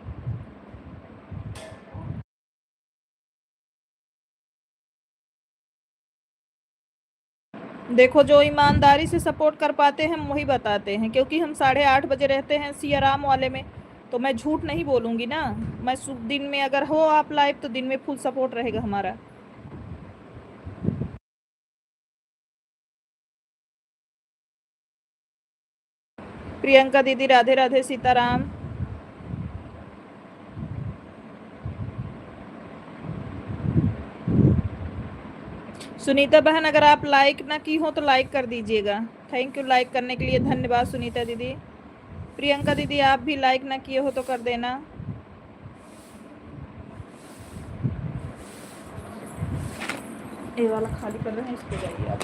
देखो जो ईमानदारी से सपोर्ट कर पाते हैं हम वही बताते हैं, क्योंकि हम 8:30 बजे रहते हैं सिया राम वाले में, तो मैं झूठ नहीं बोलूँगी ना। मैं दिन में अगर हो आप लाइव तो दिन में फुल सपोर्ट रहेगा हमारा। प्रियंका दीदी राधे राधे, सीताराम। सुनीता बहन अगर आप लाइक ना की हो तो लाइक कर दीजिएगा। थैंक यू, लाइक करने के लिए धन्यवाद सुनीता दीदी। प्रियंका दीदी आप भी लाइक ना किए हो तो कर देना। ये वाला खाली कर रहे हैं, इस पे जाइए आप।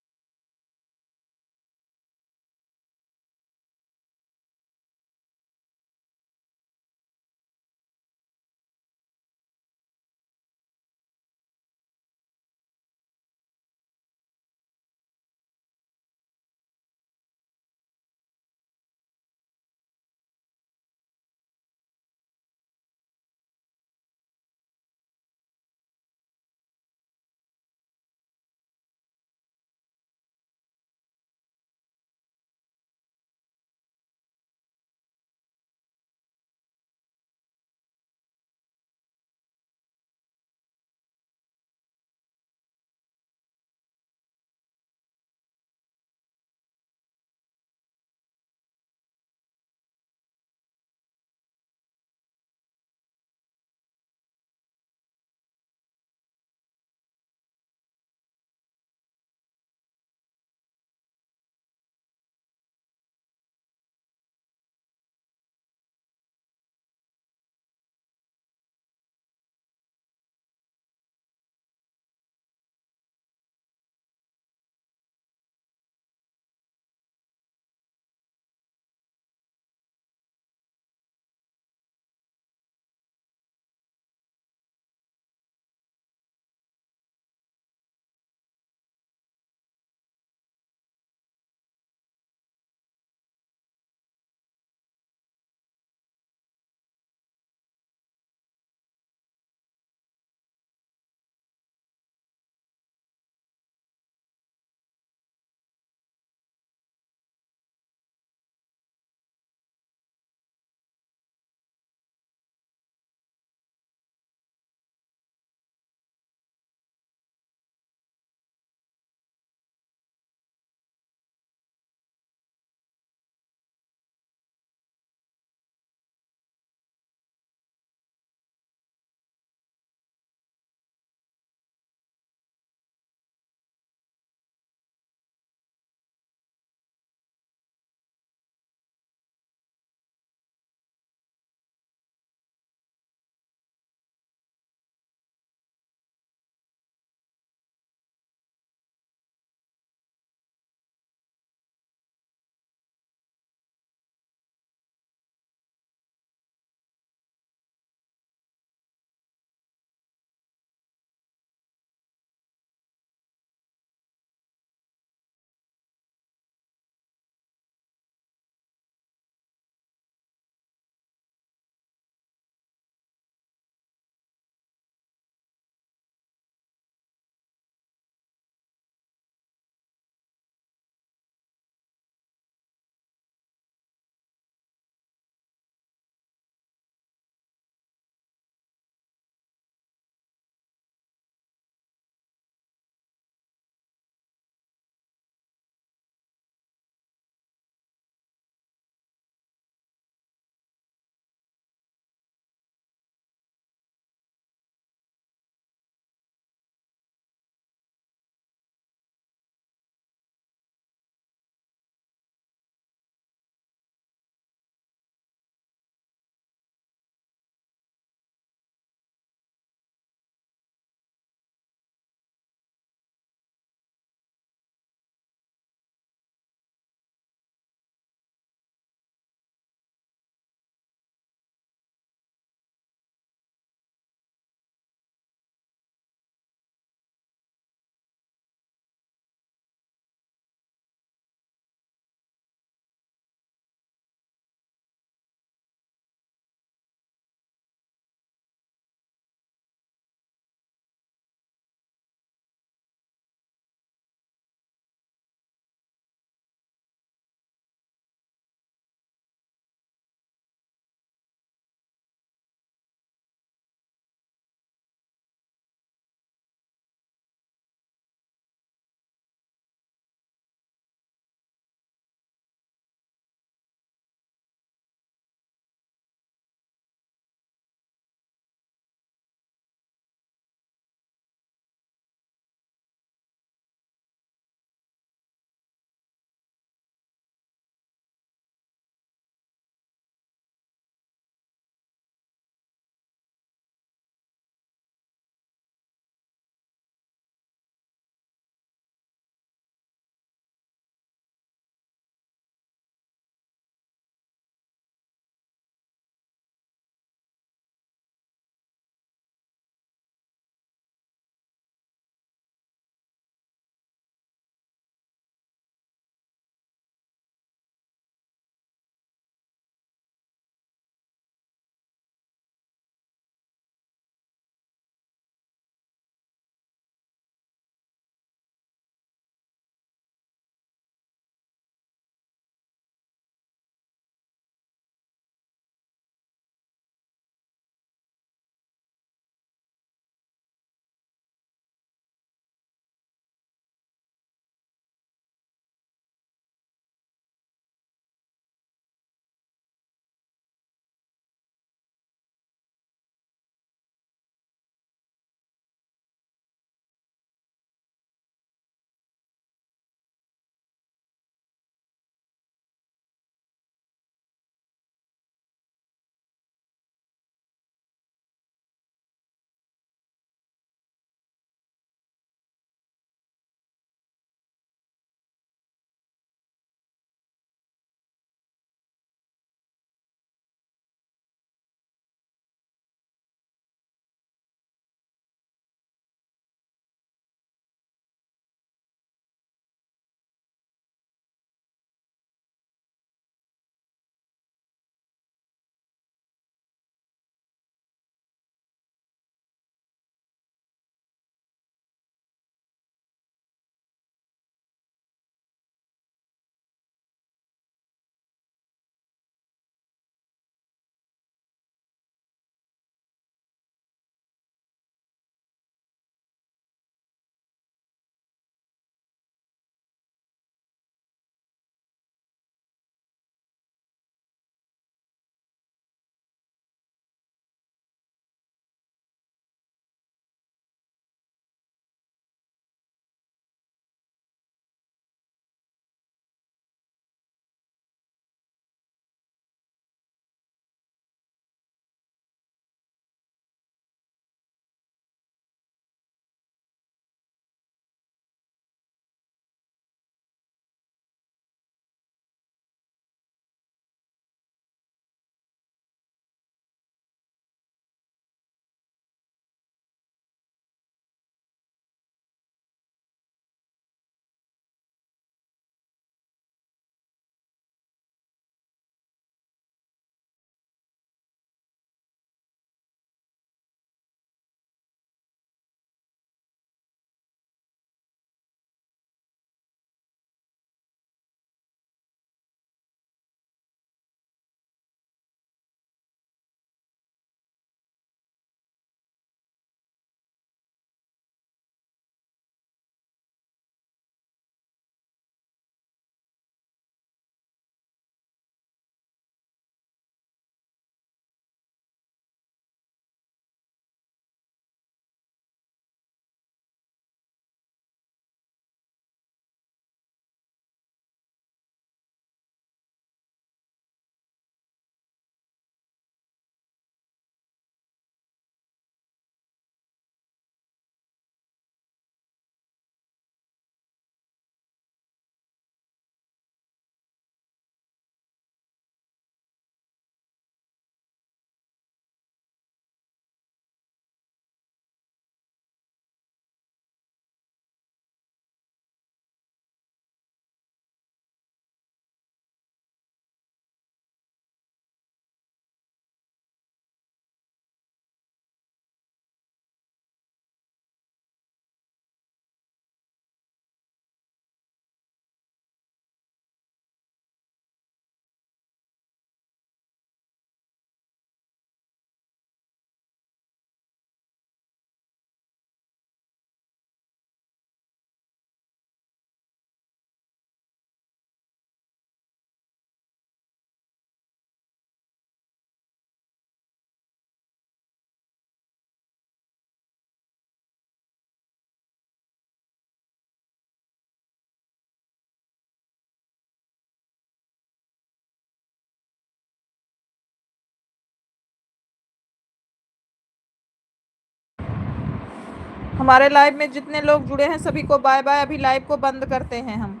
हमारे लाइव में जितने लोग जुड़े हैं सभी को बाय बाय। अभी लाइव को बंद करते हैं हम।